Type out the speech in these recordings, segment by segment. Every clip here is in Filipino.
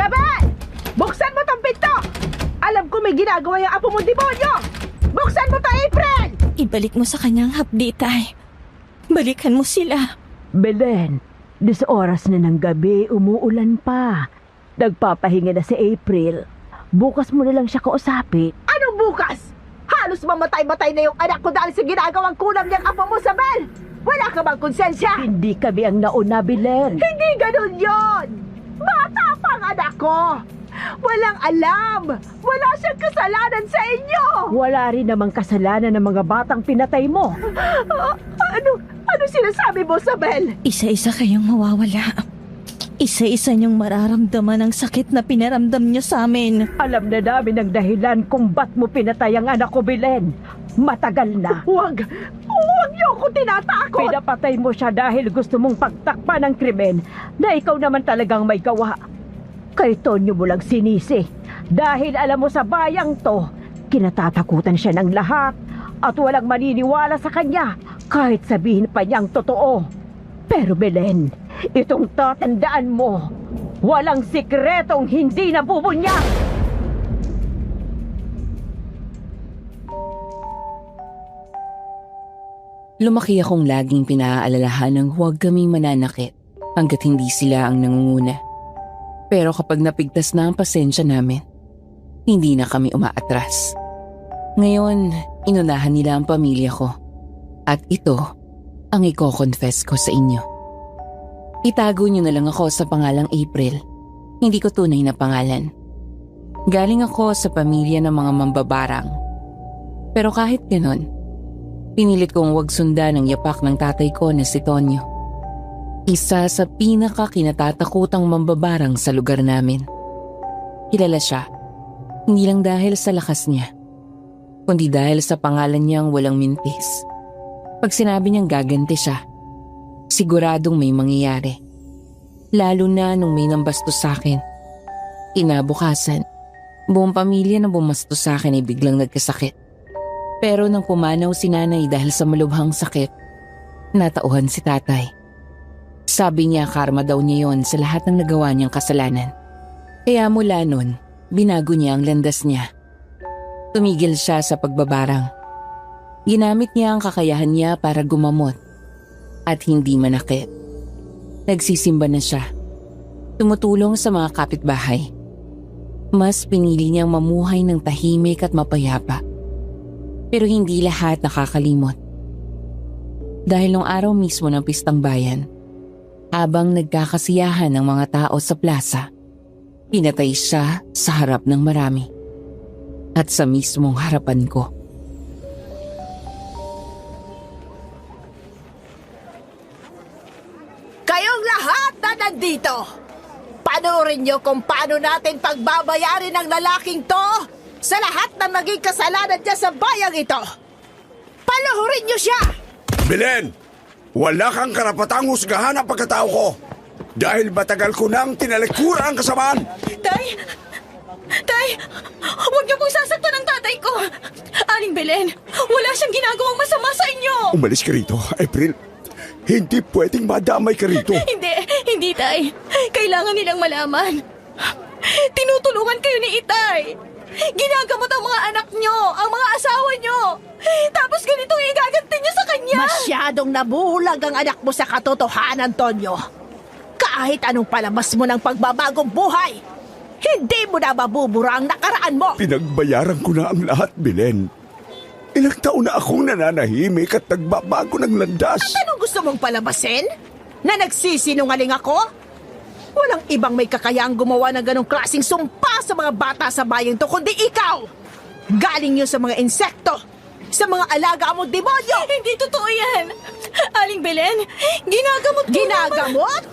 Sabel! Buksan mo tong pinto! Alam ko may ginagawa yung apo mong demonyo! Buksan mo to, April! Ibalik mo sa kanyang hapdi, Tay. Balikan mo sila. Belen, 10 oras na ng gabi, umuulan pa. Nagpapahinga na si April. Bukas mo na lang siya kausapin. Anong bukas? Halos mamatay-matay na yung anak ko dahil sa ginagawang kulam niyang apo mo, Sabel! Wala ka bang konsensya? Hindi kami ang nauna, Belen. Hindi ganun yon! Bata pa ang anak ko! Walang alam! Wala siyang kasalanan sa inyo! Wala rin namang kasalanan ng mga batang pinatay mo. Ano sinasabi mo, Sabel? Isa-isa kayong mawawala. Isa-isa niyong mararamdaman ang sakit na pinaramdam niyo sa amin. Alam na namin ang dahilan kung ba't mo pinatay ang anak ko, Belen. Matagal na. Huwag niyo ako tinatakot! Pinapatay mo siya dahil gusto mong pagtakpan ng krimen na ikaw naman talagang may gawa. Kay Tonyo mo lang sinisi dahil alam mo sa bayang to, kinatatakutan siya ng lahat at walang maniniwala sa kanya kahit sabihin pa niyang totoo. Pero Belen, itong tatandaan mo, walang sikretong hindi nabubunyag. Lumaki akong laging pinaaalalahan ng huwag kaming mananakit hanggat hindi sila ang nangunguna. Pero kapag napigtas na ang pasensya namin, hindi na kami umaatras. Ngayon, inunahan nila ang pamilya ko. At ito ang i-confess ko sa inyo. Itago niyo na lang ako sa pangalang April. Hindi ko tunay na pangalan. Galing ako sa pamilya ng mga mambabarang. Pero kahit ganon, pinilit kong wag sundan ang yapak ng tatay ko na si Tonyo. Isa sa pinaka-kinatatakutang mambabarang sa lugar namin. Kilala siya, hindi lang dahil sa lakas niya, kundi dahil sa pangalan niyang walang mintis. Pag sinabi niyang gaganti siya, siguradong may mangyayari. Lalo na nung may nambastos sa akin. Kinabukasan, buong pamilya na bumastos sa akin ay biglang nagkasakit. Pero nang pumanaw si nanay dahil sa malubhang sakit, natauhan si tatay. Sabi niya karma daw niya yon sa lahat ng nagawa niyang kasalanan. Kaya mula nun, binago niya ang landas niya. Tumigil siya sa pagbabarang. Ginamit niya ang kakayahan niya para gumamot at hindi manakit. Nagsisimba na siya. Tumutulong sa mga kapitbahay. Mas pinili niyang mamuhay ng tahimik at mapayapa. Pero hindi lahat nakakalimot. Dahil nung araw mismo ng Pistang Bayan, habang nagkakasiyahan ng mga tao sa plaza, pinatay siya sa harap ng marami. At sa mismong harapan ko. Kayong lahat na nandito, panoorin niyo kung paano natin pagbabayarin ang lalaking to sa lahat ng naging kasalanan niya sa bayang ito. Paluhurin niyo siya! Belen! Wala kang karapatang husgahan ang pagkatao ko dahil matagal ko nang tinalikuran ang kasamaan. Tay! Tay! Huwag niyo pong sasaktan ang tatay ko! Aling Belen, wala siyang ginagawang masama sa inyo! Umalis ka rito, April. Hindi pwedeng madamay ka rito. Hindi, Tay. Kailangan nilang malaman. Tinutulungan kayo ni Itay. Ginagamot ang mga anak nyo, ang mga asawa nyo. Tapos ganito ang igaganti nyo sa kanya. Masyadong nabulag ang anak mo sa katotohanan, Tonyo. Kahit anong palabas mo ng pagbabagong buhay, hindi mo na mabubura ang nakaraan mo. Pinagbayaran ko na ang lahat, Belen. Ilang taon na akong nananahimik at nagbabago ng landas. At anong gusto mong palabasin? Na nagsisinungaling ako? Walang ibang may kakayahang gumawa ng ganong klaseng sumpa sa mga bata sa bayang to, kundi ikaw! Galing yun sa mga insekto, sa mga alaga mo demonyo! Hindi totoo yan. Aling Belen, ginagamot ko Ginagamot?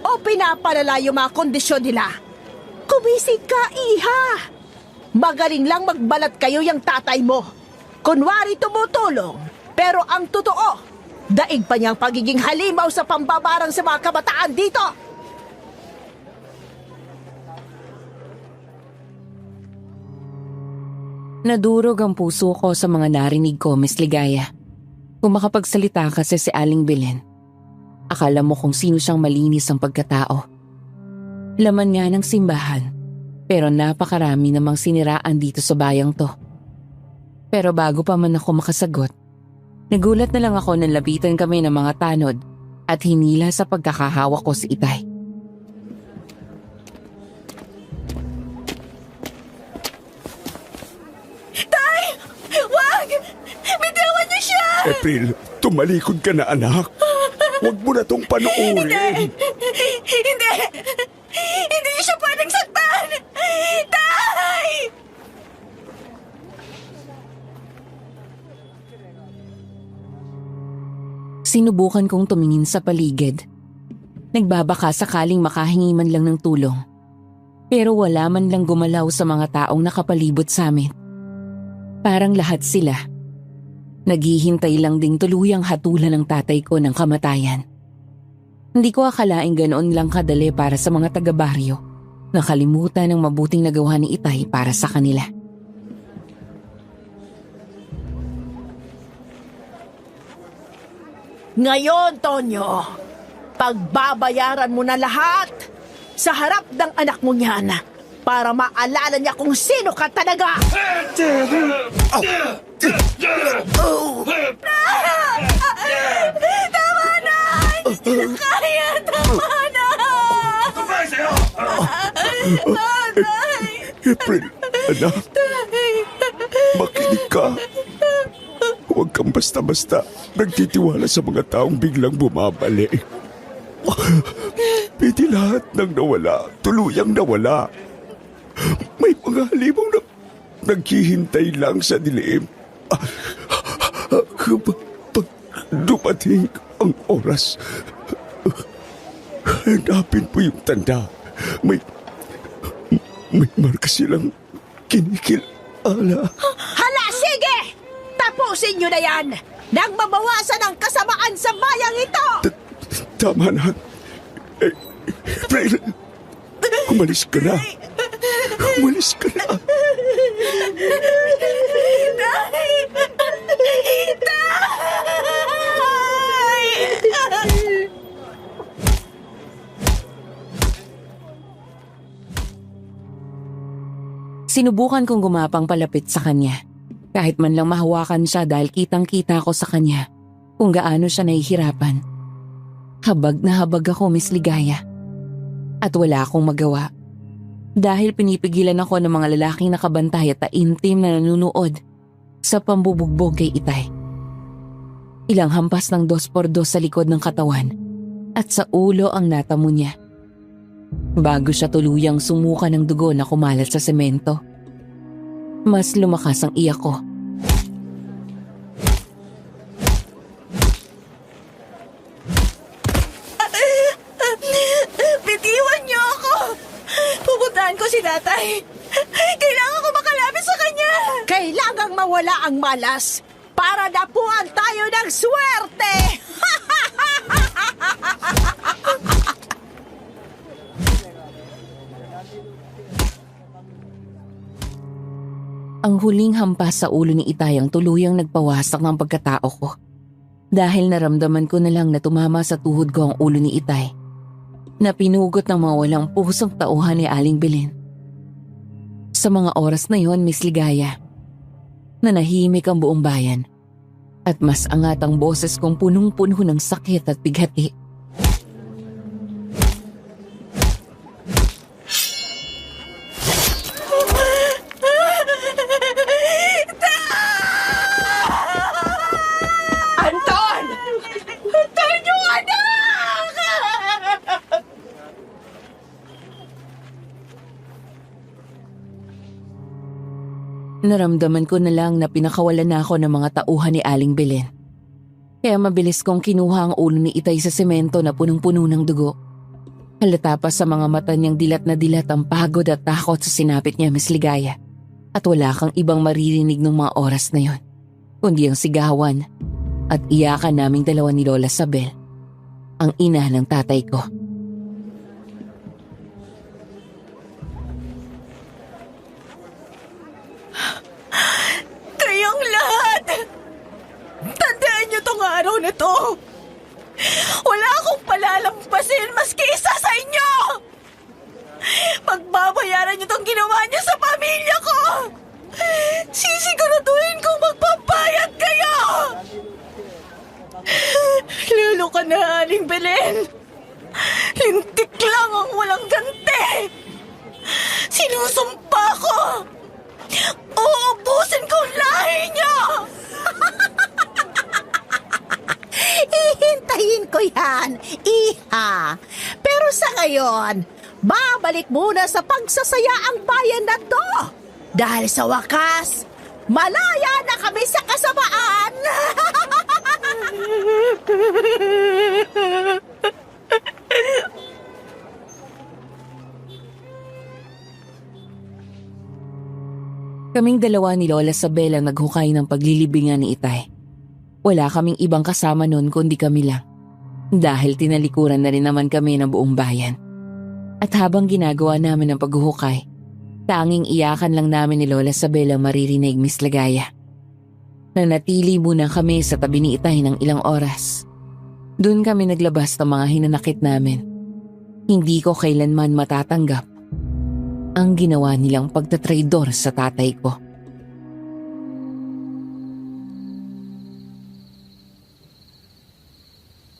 O pinapalala yung mga kondisyon nila? Kumisig ka, iha! Magaling lang magbalat kayo yung tatay mo. Kunwari tumutulong, pero ang totoo, daig pa niyang pagiging halimaw sa pambabarang sa mga kabataan dito. Nadurog ang puso ko sa mga narinig ko, Miss Ligaya. Kung makapagsalita kasi si Aling Belen, akala mo kung sino siyang malinis ang pagkatao. Laman nga ng simbahan, pero napakarami namang siniraan dito sa bayang to. Pero bago pa man ako makasagot, nagulat na lang ako nang lapitan kami ng mga tanod at hinila sa pagkakahawak ko si Itay. Tay! Wag! Bitawan niyo siya! April, tumalikod ka na anak. Huwag mo na tong panuurin. Hindi! Hindi niyo siya pwedeng saktan! Tay! Sinubukan kong tumingin sa paligid. Nagbabaka sakaling makahingi man lang ng tulong. Pero wala man lang gumalaw sa mga taong nakapalibot sa amin. Parang lahat sila. Naghihintay lang ding tuluyang hatulan ng tatay ko ng kamatayan. Hindi ko akalaing ganoon lang kadali para sa mga taga-baryo. Nakalimutan ng mabuting nagawa ni Itay para sa kanila. Ngayon, Tonyo, pagbabayaran mo na lahat sa harap ng anak mo niyan para maalala niya kung sino ka talaga. Tama na! Hindi na kaya! Tama na! Tatay! April, anak, makinig ka. Huwag kang basta-basta nagtitiwala sa mga taong biglang bumabalik. Pwede lahat ng nawala, tuluyang nawala. May mga halimang naghihintay lang sa dilim. Pag dumating ang oras, hanapin po yung tanda. May marka silang kinikilala. Hala, sige! Tapusin niyo na yan nang mabawasan ang kasamaan sa bayang ito! Tama na. April, umalis ka na. Umalis ka na. Tay! Sinubukan kong gumapang palapit sa kanya. Kahit man lang mahawakan siya dahil kitang-kita ko sa kanya kung gaano siya nahihirapan. Habag na habag ako, Miss Ligaya. At wala akong magawa. Dahil pinipigilan ako ng mga lalaking nakabantay at taimtim na nanunood sa pambubugbog kay Itay. Ilang hampas ng 2x2 sa likod ng katawan at sa ulo ang natamo niya. Bago siya tuluyang sumuka ng dugo na kumalat sa semento. Mas lumakas ang iyak ko. Bitiwan niyo ako! Pupuntahan ko si tatay. Kailangan ko makalapit sa kanya. Kailangang mawala ang malas para dapuan tayo ng swerte! Ang huling hampas sa ulo ni Itay ang tuluyang nagpawasak ng pagkatao ko. Dahil naramdaman ko na lang na tumama sa tuhod ko ang ulo ni Itay, na pinugot ng mga walang pusong tauhan ni Aling Belen. Sa mga oras na yon, Miss Ligaya, nanahimik ang buong bayan at mas angat ang boses kong punong-puno ng sakit at bighati. Anton! Anton yung anak! Naramdaman ko na lang na pinakawalan na ako ng mga tauhan ni Aling Belen. Kaya mabilis kong kinuha ang ulo ni Itay sa semento na punong-puno ng dugo. Halata pa sa mga mata niyang dilat na dilat ang pagod at takot sa sinapit niya, Miss Ligaya. At wala kang ibang maririnig ng mga oras na yon, kundi ang sigawan at iyakan naming dalawa ni Lola Sabel, ang ina ng tatay ko. Kayong lahat! Tandaan niyo tong araw na to! Wala akong palalampasin maski isa sa inyo! Pagbabayaran niyo tong ginawa niyo sa pamilya ko! Sisiguraduhin kong magbabayad kayo! Lalo ka na, Aling Belen. Lintik lang ang walang ganti. Sinusumpa ko. Uubusin ko ang lahi niyo! Ihintayin ko yan, Iha. Pero sa ngayon, babalik muna sa pagsasaya ang bayan na to. Dahil sa wakas, malaya na kami sa kasamaan. Kaming dalawa ni Lola Sabel ang naghukay ng paglilibingan ni Itay. Wala kaming ibang kasama noon kundi kami lang. Dahil tinalikuran na rin naman kami ng buong bayan. At habang ginagawa namin ang paghuhukay, tanging iyakan lang namin ni Lola Sabel ang maririnig, Miss Lagaya. Nanatili muna kami sa tabi ni Itay ng ilang oras. Doon kami naglabas ng mga hinanakit namin. Hindi ko kailanman matatanggap ang ginawa nilang pagtatraidor sa tatay ko.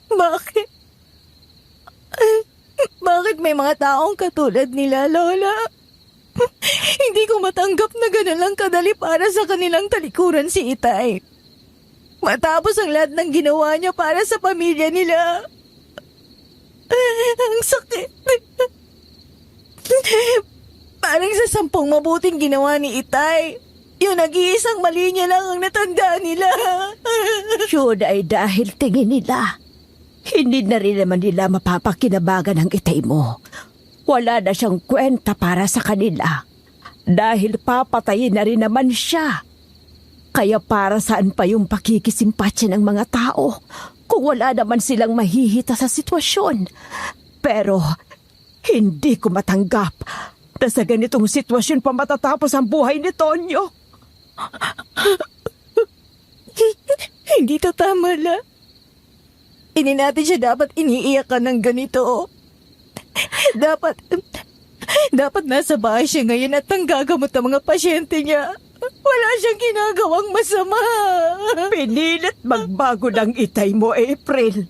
Bakit? Bakit may mga taong katulad nila, Lola? Hindi ko matanggap na gano'n lang kadali para sa kanilang talikuran si Itay. Matapos ang lahat ng ginawa niya para sa pamilya nila. Ang sakit. Parang sa 10 mabuting ginawa ni Itay, yung nag-iisang mali niya lang ang natandaan nila. Yun ay dahil tingin nila. Hindi na rin naman nila mapapakinabangan ang Itay mo. Wala na siyang kwenta para sa kanila. Dahil papatayin na rin naman siya. Kaya para saan pa yung pakikisimpatya ng mga tao kung wala naman silang mahihita sa sitwasyon. Pero hindi ko matanggap na sa ganitong sitwasyon pa matatapos ang buhay ni Tonyo. Hindi to tama, La. Hindi natin siya dapat iniiyakan ng ganito. Dapat nasa bahay siya ngayon at nanggagamot ang mga pasyente niya. Wala siyang ginagawang masama. Pinilit magbago ng Itay mo, April.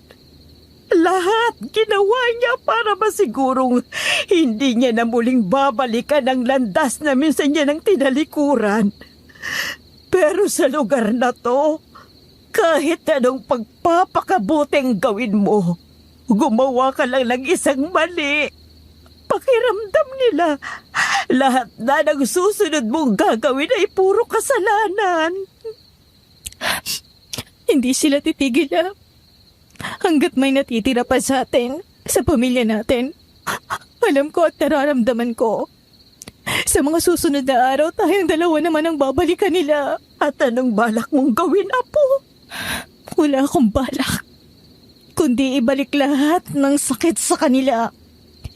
Lahat ginawa niya para masigurong hindi niya na muling babalikan ang landas na minsan niya ng tinalikuran. Pero sa lugar na to, kahit anong pagpapakabuting gawin mo, gumawa ka lang ng isang mali. Pakiramdam nila, lahat na ng susunod mong gagawin ay puro kasalanan. Hindi sila titigil, La. Hanggat may natitira pa sa atin, sa pamilya natin. Alam ko at nararamdaman ko. Sa mga susunod na araw, tayong dalawa naman ang babalikan nila. At anong balak mong gawin, Apo? Wala akong balak. Kundi ibalik lahat ng sakit sa kanila.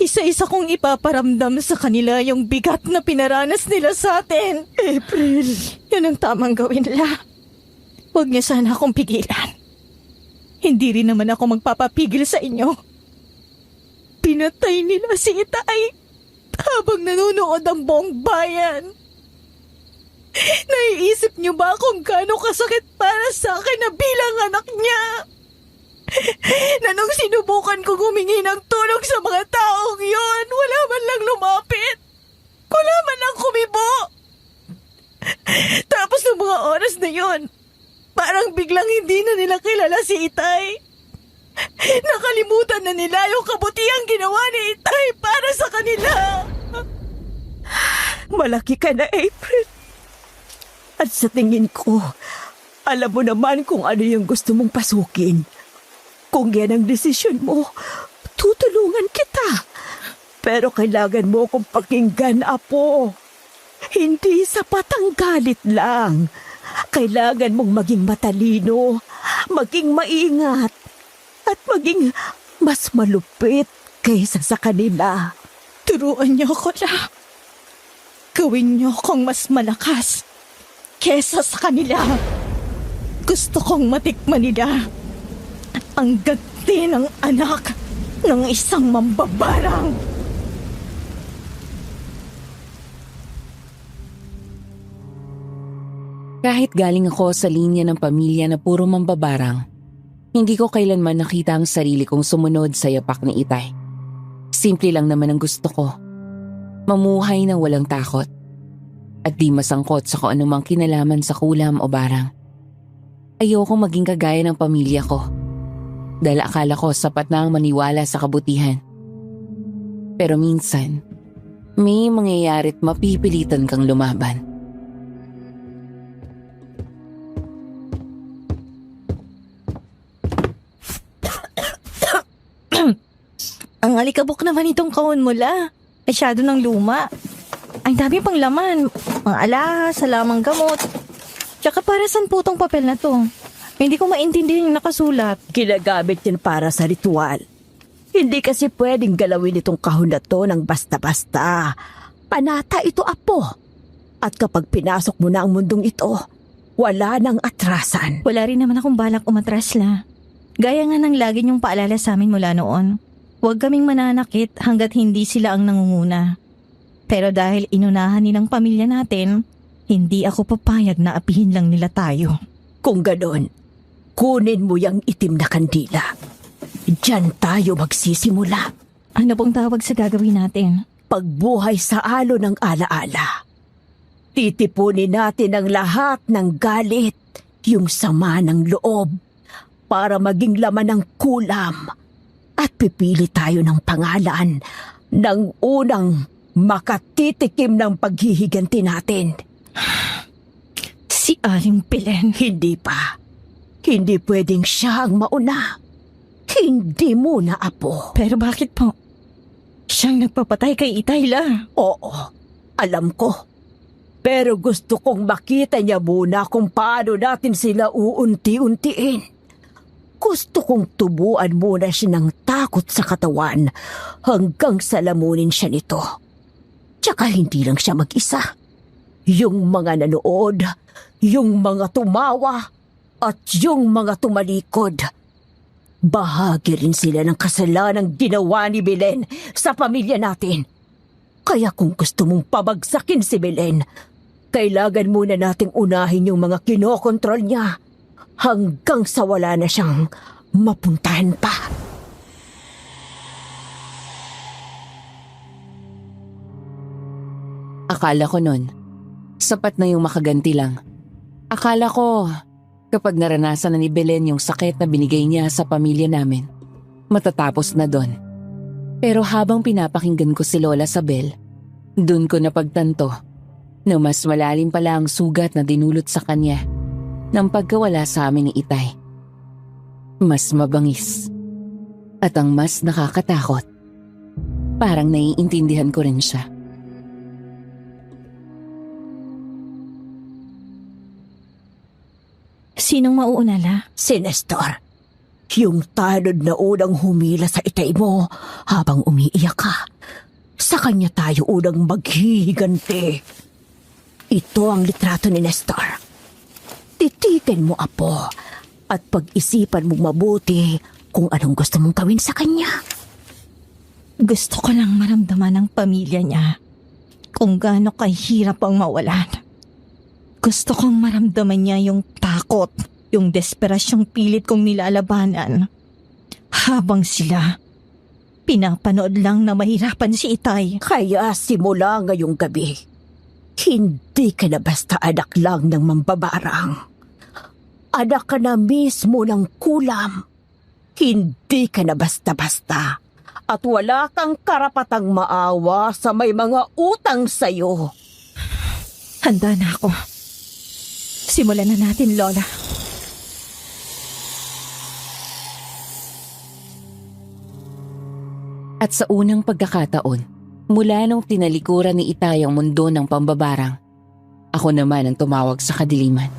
Isa-isa kong ipaparamdam sa kanila yung bigat na pinaranas nila sa atin. April, Yun ang tamang gawin nila. Huwag niya sana akong pigilan. Hindi rin naman ako magpapapigil sa inyo. Pinatay nila si Itay habang nanonood ang buong bayan. Naiisip niyo ba kung gaano kasakit para sa akin na bilang anak niya? Na nung sinubukan kong humingi ng tulong sa mga taong yon, wala man lang lumapit. Wala man lang kumibo. Tapos ng mga oras na yon, parang biglang hindi na nila kilala si Itay. Nakalimutan na nila yung kabutiang ginawa ni Itay para sa kanila. malaki ka na, April. At sa tingin ko, alam mo naman kung ano yung gusto mong pasukin. Kung yan ang desisyon mo, tutulungan kita. Pero kailangan mo akong pakinggan, Apo. Hindi sapat ang galit lang. Kailangan mong maging matalino, maging maingat, at maging mas malupit kaysa sa kanila. Turuan niyo ako na. Gawin niyo akong mas malakas kesa sa kanila. Gusto kong matikman nila ang ganti ng anak ng isang mambabarang. Kahit galing ako sa linya ng pamilya na puro mambabarang, hindi ko kailanman nakita ang sarili kong sumunod sa yapak ni Itay. Simple lang naman ang gusto ko. Mamuhay ng walang takot. At di masangkot sa kung anumang kinalaman sa kulam o barang. Ayokong maging kagaya ng pamilya ko. Dahil akala ko sapat na ang maniwala sa kabutihan. Pero minsan, may mangyayari't mapipilitan kang lumaban. Ang alikabok naman itong kahon mo, La. Masyado ng luma. Ang dami pang laman. Mga alahas, salamang gamot. Tsaka para saan po tong papel na to? Hindi ko maintindihan yung nakasulat. Ginagamit yan para sa ritual. Hindi kasi pwedeng galawin itong kahon na to ng basta-basta. Panata ito, apo. At kapag pinasok mo na ang mundong ito, wala nang atrasan. Wala rin naman akong balak umatras, La. Gaya nga ng lagi niyong paalala sa amin mula noon. Huwag kaming mananakit hanggat hindi sila ang nangunguna. Pero dahil inunahan nilang pamilya natin, hindi ako papayag na apihin lang nila tayo. Kung ganon, kunin mo yung itim na kandila. Diyan tayo magsisimula. Ano pong tawag sa gagawin natin? Pagbuhay sa alo ng alaala. Titipunin natin ang lahat ng galit, yung sama ng loob, para maging laman ng kulam. At pipili tayo ng pangalan ng unang makatitikim ng paghihiganti natin. Si Aling Belen. Hindi pa. Hindi pwedeng siya ang mauna. Hindi muna, apo. Pero bakit po? Siyang nagpapatay kay Itay, La. Oo, alam ko. Pero gusto kong makita niya muna kung paano natin sila uunti-untiin. Gusto kong tubuan muna siya ng takot sa katawan hanggang salamunin siya nito. Tsaka hindi lang siya mag-isa. Yung mga nanood, yung mga tumawa, at yung mga tumalikod. Bahagi rin sila ng kasalanang ginawa ni Belen sa pamilya natin. Kaya kung gusto mong pabagsakin si Belen, kailangan muna nating unahin yung mga kinokontrol niya hanggang sa wala na siyang mapuntahan pa. Akala ko nun, sapat na yung makaganti lang. Akala ko, kapag naranasan na ni Belen yung sakit na binigay niya sa pamilya namin, matatapos na doon. Pero habang pinapakinggan ko si Lola Sabel, dun ko napagtanto na mas malalim pala ang sugat na dinulot sa kanya ng pagkawala sa amin ni Itay. Mas mabangis. At ang mas nakakatakot, parang naiintindihan ko rin siya. Sinong mauuna, La? Si Nestor. Yung tanod na unang humila sa Itay mo habang umiiyak ka. Sa kanya tayo unang maghihiganti. Ito ang litrato ni Nestor. Titigan mo, apo, at pag-isipan mo mabuti kung anong gusto mong gawin sa kanya. Gusto ko lang maramdaman ng pamilya niya kung gaano kahirap ang mawalan. Gusto kong maramdaman niya yung takot, yung desperasyong pilit kong nilalabanan. Habang sila, pinapanood lang na mahirapan si Itay. Kaya simula ngayong gabi, hindi ka na basta anak lang ng mambabarang. Anak ka na mismo ng kulam. Hindi ka na basta-basta. At wala kang karapatang maawa sa may mga utang sa'yo. Handa na ako. Simulan na natin, Lola. At sa unang pagkakataon, mula nung tinalikuran ni Itay ang mundo ng pambabarang, ako naman ang tumawag sa kadiliman.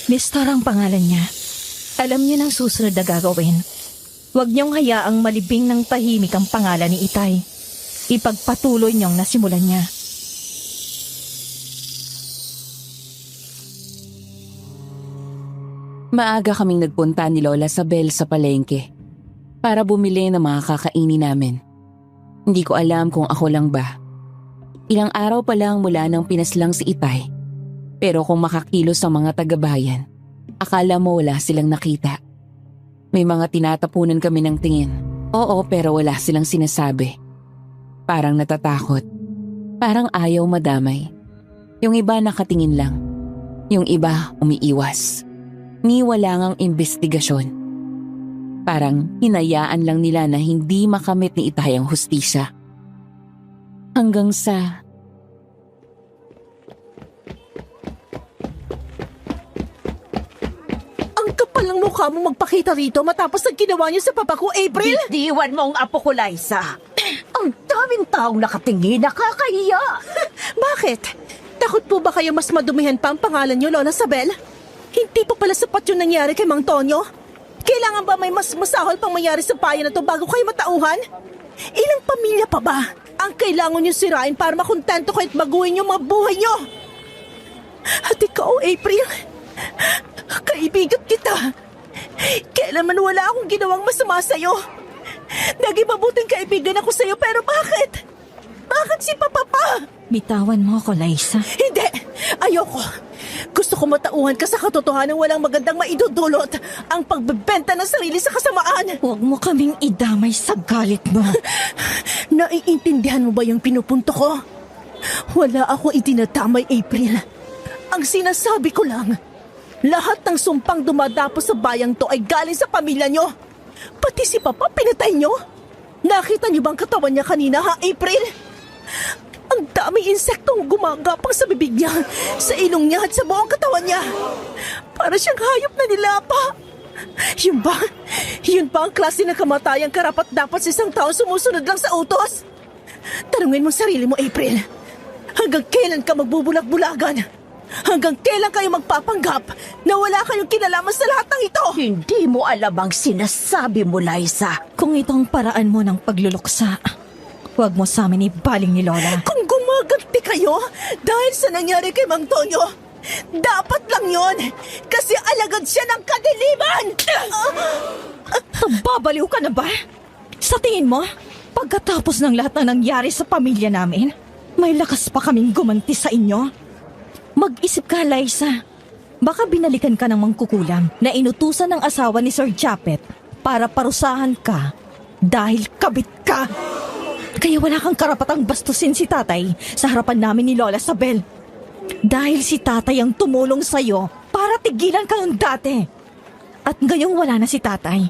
Nestor ang pangalan niya. Alam niyo ng susunod na gagawin. Huwag niyong hayaang malibing ng tahimik ang pangalan ni Itay. Ipagpatuloy niyong nasimulan niya. Maaga kaming nagpunta ni Lola Sabel sa palengke para bumili ng mga kakainin namin. Hindi ko alam kung ako lang ba. Ilang araw pa lang mula nang pinaslang si Itay. Pero kung makakilos ang mga taga-bayan, akala mo wala silang nakita. May mga tinatapunan kami ng tingin. Oo, pero wala silang sinasabi. Parang natatakot. Parang ayaw madamay. Yung iba nakatingin lang. Yung iba umiiwas. Ni wala ngang investigasyon. Parang hinayaan lang nila na hindi makamit ni Itay ang hustisya. Hanggang sa... Ang kapal ng mukha mo magpakita rito matapos ang ginawa niyo sa papa ko, April! Bitiwan mo ang apo ko, Liza. Ang daming taong nakatingin, nakakahiya. Bakit? Takot po ba kayo mas madumihan pa ang pangalan niyo, Lola Sabel? Hindi pa pala sapat yung nangyari kay Mang Tonyo? Kailangan ba may mas masahol pang mangyari sa bayan na to bago kayo matauhan? Ilang pamilya pa ba ang kailangan niyo sirain para makontento kayo at baguhin yung mga buhay niyo? At ikaw, April, kaibigan kita. Kailanman wala akong ginawang masama sa'yo. Naging mabuting kaibigan ako sa'yo, pero bakit? Bakit si Papa pa? Bitawan mo ako, Liza. Hindi! Ayoko! Gusto ko matauhan ka sa katotohanan walang magandang maidudulot ang pagbebenta ng sarili sa kasamaan. Huwag mo kaming idamay sa galit mo. Naiintindihan mo ba yung pinupunto ko? Wala ako itinatamay, April. Ang sinasabi ko lang, lahat ng sumpang dumadapos sa bayang to ay galing sa pamilya nyo. Pati si Papa pinatay nyo. Nakita niyo bang katawan niya kanina, ha, April? Ang daming insektong gumagapang sa bibig niya, sa ilong niya at sa buong katawan niya. Para siyang hayop na nilapa. Yun ba? Yun ba ang klase ng kamatayang karapat dapat sa isang tao sumusunod lang sa utos? Tanungin mo sarili mo, April. Hanggang kailan ka magbubulag-bulagan? Hanggang kailan kayo magpapanggap na wala kayong kinalaman sa lahat ng ito? Hindi mo alam ang sinasabi mo, Liza. Kung ito ang paraan mo ng pagluluksa, huwag mo sa amin ibaling ni Lola. Kung gumaganti kayo dahil sa nangyari kay Mang Tonyo, dapat lang yon kasi alagad siya ng kadiliman! Babaliw ka na ba? Sa tingin mo, pagkatapos ng lahat na nangyari sa pamilya namin, may lakas pa kaming gumanti sa inyo? Mag-isip ka, Liza. Baka binalikan ka ng mangkukulam na inutusan ng asawa ni Sir Japet para parusahan ka dahil kabit ka. Kaya wala kang karapatang bastusin si tatay sa harapan namin ni Lola Sabel. Dahil si tatay ang tumulong sa'yo para tigilan ka ng dati. At ngayong wala na si tatay,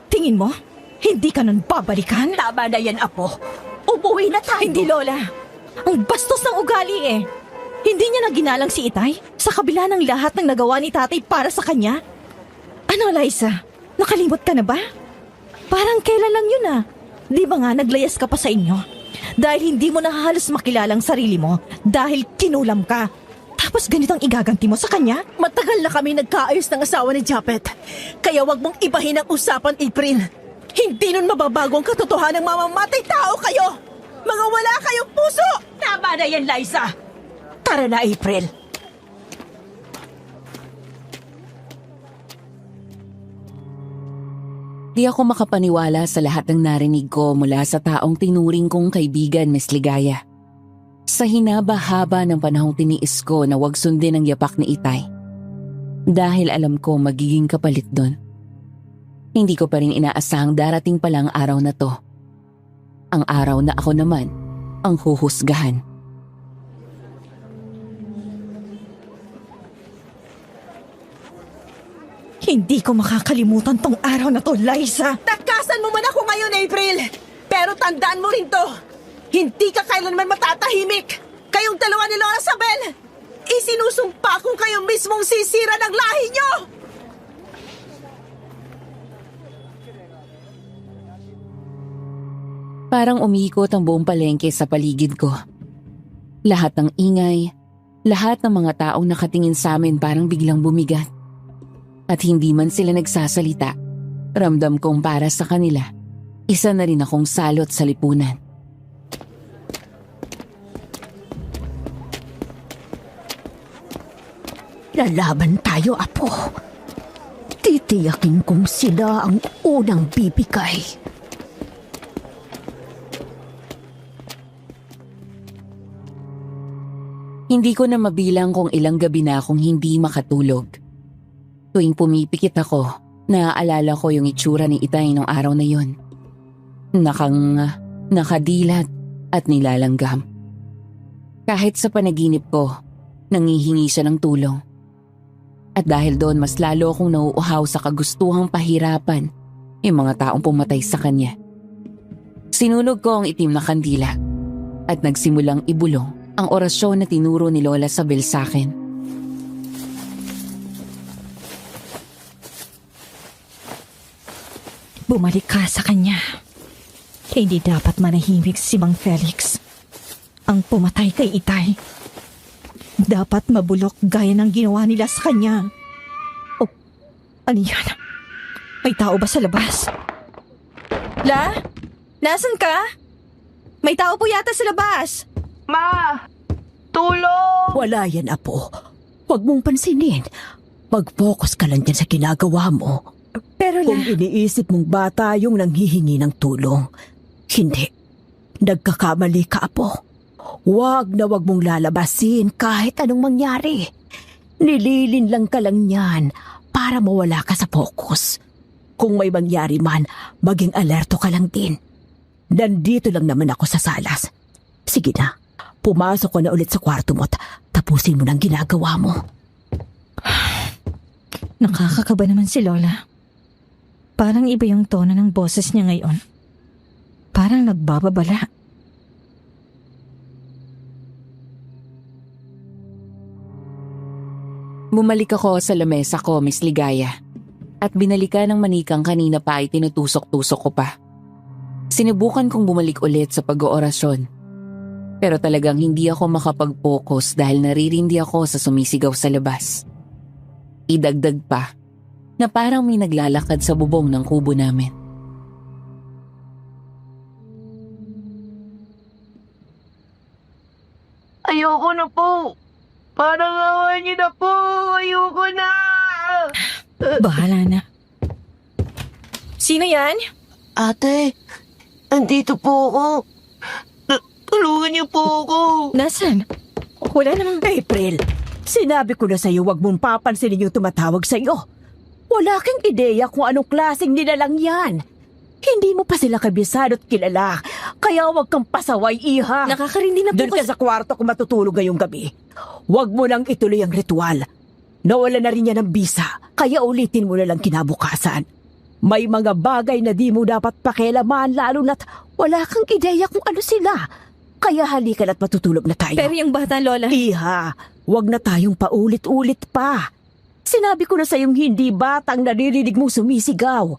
tingin mo, hindi ka nun babalikan? Tama na yan, apo. Umuwi na tayo. Hindi, Lola. Ang bastos ng ugali eh. Hindi niya na ginalang si Itay sa kabila ng lahat ng nagawa ni tatay para sa kanya? Ano, Liza? Nakalimot ka na ba? Parang kailan lang yun ah. Di ba nga naglayas ka pa sa inyo? Dahil hindi mo na halos makilala ang sarili mo dahil kinulam ka. Tapos ganitong igaganti mo sa kanya? Matagal na kami nagkaayos ng asawa ni Japet. Kaya wag mong ibahin ang usapan, April. Hindi nun mababago ang katotohanan ng mamamatay tao kayo. Mga wala kayong puso! Tama na yan, Liza. Tara na, April. Di ako makapaniwala sa lahat ng narinig ko mula sa taong tinuring kong kaibigan, Miss Ligaya. Sa hinaba-haba ng panahong tiniis ko na wag sundin ang yapak ni Itay. Dahil alam ko magiging kapalit doon. Hindi ko pa rin inaasahang darating palang araw na to. Ang araw na ako naman ang huhusgahan. Hindi ko makakalimutan tong araw na to, Liza. Takasan mo man ako ngayon, April! Pero tandaan mo rin to, hindi ka kailanman matatahimik! Kayong dalawa ni Lola Sabel! Isinusumpa kong kayo mismong sisira ng lahi nyo! Parang umiikot ang buong palengke sa paligid ko. Lahat ng ingay, lahat ng mga taong nakatingin sa amin parang biglang bumigat. At hindi man sila nagsasalita, ramdam kong para sa kanila, isa na rin akong salot sa lipunan. Lalaban tayo, apo. Titiyakin kong sila ang unang bibigay. Hindi ko na mabilang kung ilang gabi na akong hindi makatulog. Tuwing pumipikit ako, naaalala ko yung itsura ni Itay nung araw na yun. Nakadilat at nilalanggam. Kahit sa panaginip ko, nangihingi siya ng tulong. At dahil doon mas lalo akong nauuhaw sa kagustuhang pahirapan yung mga taong pumatay sa kanya. Sinunog ko ang itim na kandila at nagsimulang ibulong ang orasyon na tinuro ni Lola Sabel sa akin. Bumalik ka sa kanya. Hindi dapat manahimik si Mang Felix. Ang pumatay kay Itay. Dapat mabulok gaya ng ginawa nila sa kanya. Oh, ano yan? May tao ba sa labas? La? Nasaan ka? May tao po yata sa labas. Ma! Tulong! Wala yan, Apo. Huwag mong pansinin. Mag-focus ka lang dyan sa ginagawa mo. Pero Kung iniisip mong bata yung nanghihingi ng tulong, hindi. Nagkakamali ka, Apo. Huwag na huwag mong lalabasin kahit anong mangyari. Nililin lang ka lang yan para mawala ka sa focus. Kung may mangyari man, maging alerto ka lang din. Nandito lang naman ako sa salas. Sige na, pumasok ko na ulit sa kwarto mo at tapusin mo ng ginagawa mo. nakakakaba naman si Lola. Parang iba yung tono ng boses niya ngayon. Parang nagbababala. Bumalik ako sa lamesa ko, Miss Ligaya. At binalikan ng manikang kanina pa ay tinutusok-tusok ko pa. Sinubukan kong bumalik ulit sa pag-oorasyon. Pero talagang hindi ako makapag-focus dahil naririndi ako sa sumisigaw sa labas. Idagdag pa na parang may naglalakad sa bubong ng kubo namin. Ayoko na po. Parang awan niyo na po. Ayoko na. Bahala na. Sino yan? Ate, andito po ako. Tulungan niyo po ako. Nasaan? Wala namang... April, sinabi ko na sa'yo huwag mong papansinin yung tumatawag sa'yo. Wala kang ideya kung anong klaseng nilalang yan. Hindi mo pa sila kabisado at kilala. Kaya huwag kang pasaway, iha. Nakakarindi na po Doon ka sa kwarto kung matutulog ngayong gabi. Huwag mo nang ituloy ang ritual. Nawala na rin yan ng bisa, kaya ulitin mo na lang kinabukasan. May mga bagay na di mo dapat pakialaman lalo na't wala kang ideya kung ano sila. Kaya halika na't matutulog na tayo. Pero yung bata, Lola... Iha, huwag na tayong paulit-ulit pa. Sinabi ko na sa'yong hindi batang naririnig mong sumisigaw.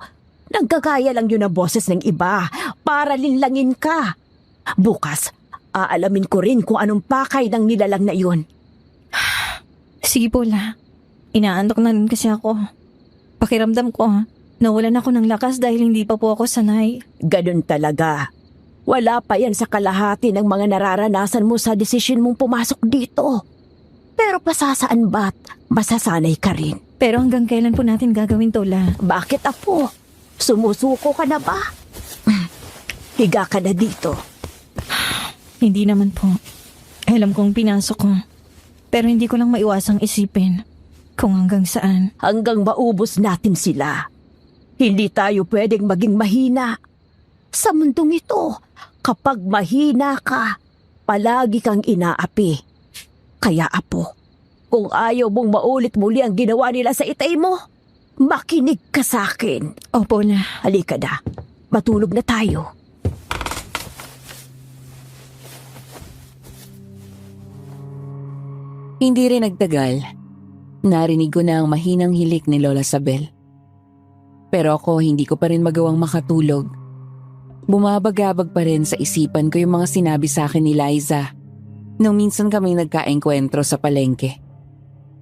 Nagkagaya lang yun ang boses ng iba para linlangin ka. Bukas, aalamin ko rin kung anong pakay ng nilalang na yun. Sige po, La. Inaantok na rin kasi ako. Pakiramdam ko, nawalan ako ng lakas dahil hindi pa po ako sanay. Ganun talaga. Wala pa yan sa kalahati ng mga nararanasan mo sa desisyon mong pumasok dito. Pero pasasaan ba't masasanay ka rin? Pero hanggang kailan po natin gagawin to, La? Bakit, Apo? Sumusuko ka na ba? Higa ka na dito. Hindi naman po. Alam kong pinasok ko. Pero hindi ko lang maiwasang isipin kung hanggang saan. Hanggang maubos natin sila. Hindi tayo pwedeng maging mahina. Sa mundong ito, kapag mahina ka, palagi kang inaapi. Kaya, Apo, kung ayaw mong maulit muli ang ginawa nila sa itay mo, makinig ka sa akin. Opo, La. Halika na, matulog na tayo. Hindi rin nagtagal. Narinig ko na ang mahinang hilik ni Lola Sabel. Pero ako hindi ko pa rin magawang makatulog. Bumabagabag pa rin sa isipan ko yung mga sinabi sa akin ni Liza nung minsan kami nagkaengkwentro sa palengke.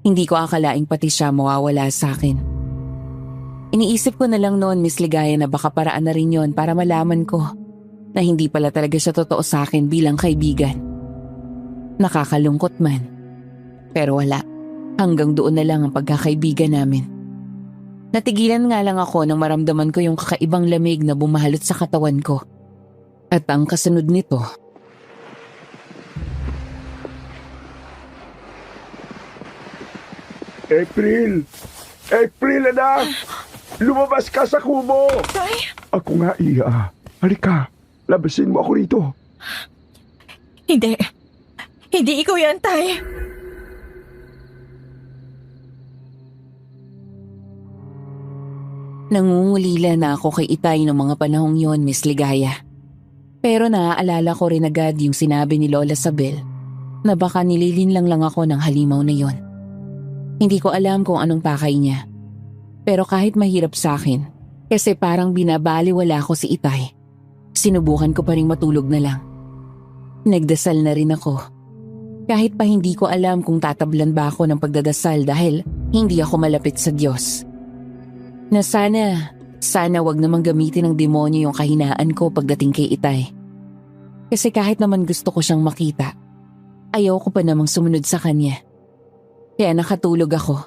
Hindi ko akalaing pati siya mawawala sa akin. Iniisip ko na lang noon, Miss Ligaya, na baka paraan na rin yon para malaman ko na hindi pala talaga siya totoo sa akin bilang kaibigan. Nakakalungkot man. Pero wala. Hanggang doon na lang ang pagkakaibigan namin. Natigilan nga lang ako nang maramdaman ko yung kakaibang lamig na bumahalot sa katawan ko. At ang kasunod nito, April! April, anak! Lumabas ka sa kubo! Tay? Ako nga, Iha. Halika, labasin mo ako rito. Hindi. Hindi ikaw yan, Tay. Nangungulila na ako kay Itay ng mga panahong yon, Miss Ligaya. Pero naaalala ko rin agad yung sinabi ni Lola Sabel na baka nililinlang lang ako ng halimaw na yon. Hindi ko alam kung anong pakay niya. Pero kahit mahirap sa akin, kasi parang binabaliwala ko si Itay, sinubukan ko pa rin matulog na lang. Nagdasal na rin ako. Kahit pa hindi ko alam kung tatablan ba ako ng pagdadasal dahil hindi ako malapit sa Diyos. Na sana wag namang gamitin ng demonyo yung kahinaan ko pagdating kay Itay. Kasi kahit naman gusto ko siyang makita, ayaw ko pa namang sumunod sa kanya. Kaya nakatulog ako.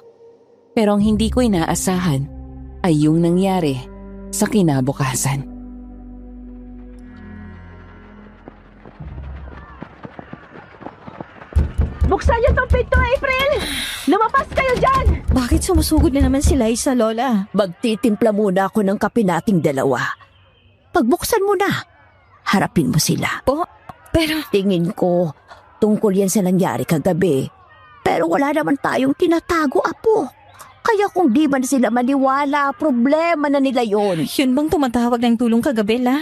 Pero ang hindi ko inaasahan ay yung nangyari sa kinabukasan. Buksan niyo tong pinto, April! Lumabas kayo dyan! Bakit sumusugod na naman si Liza, Lola? Magtitimpla muna ako ng kape nating dalawa. Pagbuksan mo na, harapin mo sila. Po? Pero... Tingin ko, tungkol yan sa nangyari kagabi. Pero wala naman tayong tinatago, Apo. Kaya kung di man sila maniwala, problema na nila yon. Yun bang tumatawag ng tulong kagabi, La?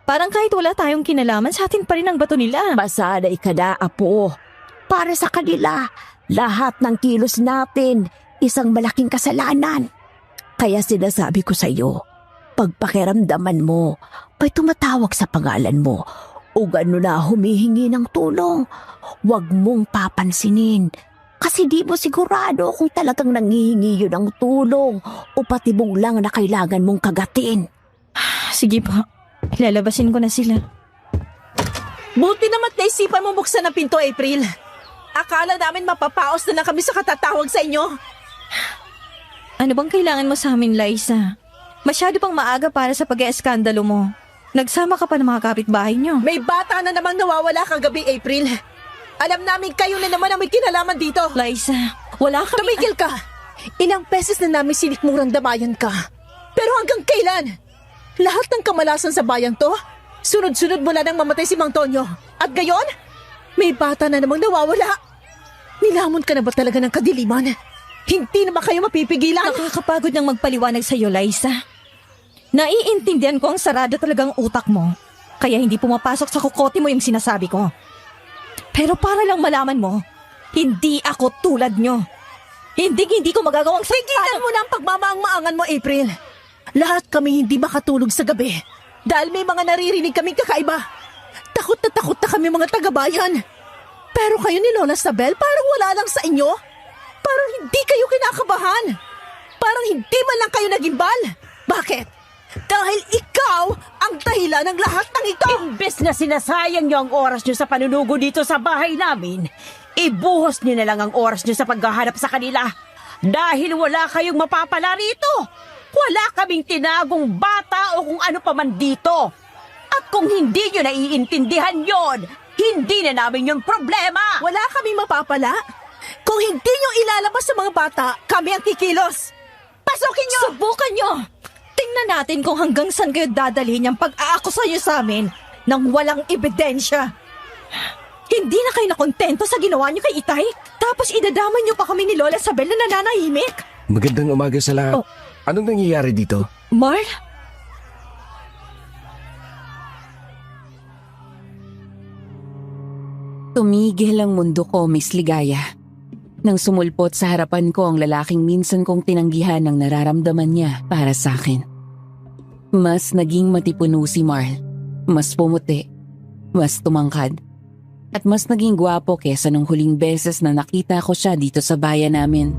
Parang kahit wala tayong kinalaman, sa atin pa rin ang bato nila. Masanay ka na, Apo. Para sa kanila, lahat ng kilos natin, isang malaking kasalanan. Kaya sinasabi ko sa iyo, pagpakiramdaman mo, may tumatawag sa pangalan mo, o gano'n na humihingi ng tulong, huwag mong papansinin. Kasi di mo sigurado kung talagang nangihingi yun ng tulong o patibong lang na kailangan mong kagatin. Sige po, lalabasin ko na sila. Buti naman naisipan mo buksan ang pinto, April. Akala namin mapapaos na lang kami sa katatawag sa inyo. Ano bang kailangan mo sa amin, Liza? Masyado pang maaga para sa pag-eskandalo mo. Nagsama ka pa ng mga kapitbahay niyo. May bata na namang nawawala kagabi, April. Alam namin kayo na naman ang may kinalaman dito. Liza, wala kami... Tumigil ka! Ilang beses na namin sinikmurang damayan ka. Pero hanggang kailan? Lahat ng kamalasan sa bayan to, sunod-sunod mula nang mamatay si Mang Tonyo. At gayon, may bata na namang nawawala. Nilamon ka na ba talaga ng kadiliman? Hindi na ba kayo mapipigilan? Nakakapagod nang magpaliwanag sa iyo, Liza. Naiintindihan ko ang sarado talagang utak mo. Kaya hindi pumapasok sa kukote mo yung sinasabi ko. Pero para lang malaman mo, hindi ako tulad nyo. Hindi ko magagawang Tigilan mo na ang pagmamaang-maangan mo, April. Lahat kami hindi makatulog sa gabi dahil may mga naririnig kaming kakaiba. Takot na kami mga taga-bayan. Pero kayo ni Lola Sabel parang wala lang sa inyo. Parang hindi kayo kinakabahan. Parang hindi man lang kayo nagimbal. Bakit? Dahil ikaw ang dahilan ng lahat ng ito. Imbes na sinasayang niyo ang oras niyo sa panunugo dito sa bahay namin, ibuhos niyo na lang ang oras niyo sa paghahanap sa kanila. Dahil wala kayong mapapala rito. Wala kaming tinagong bata o kung ano pa man dito. At kung hindi niyo naiintindihan yon, hindi na namin yung problema. Wala kaming mapapala. Kung hindi nyo ilalabas sa mga bata, kami ang kikilos. Pasukin nyo! Subukan nyo! Tingnan natin kung hanggang saan kayo dadalhin ang pag-aakusa nyo sa amin nang walang ebidensya. Hindi na kayo nakontento sa ginawa nyo kay Itay? Tapos idadamay nyo pa kami ni Lola Sabel na nananahimik? Magandang umaga sa lahat. Oh. Anong nangyayari dito? Marl? Tumigil ang mundo ko, Miss Ligaya. Nang sumulpot sa harapan ko ang lalaking minsan kong tinanggihan ng nararamdaman niya para sa akin. Mas naging matipuno si Marl. Mas pumuti. Mas tumangkad. At mas naging gwapo kesa nung huling beses na nakita ko siya dito sa bayan namin.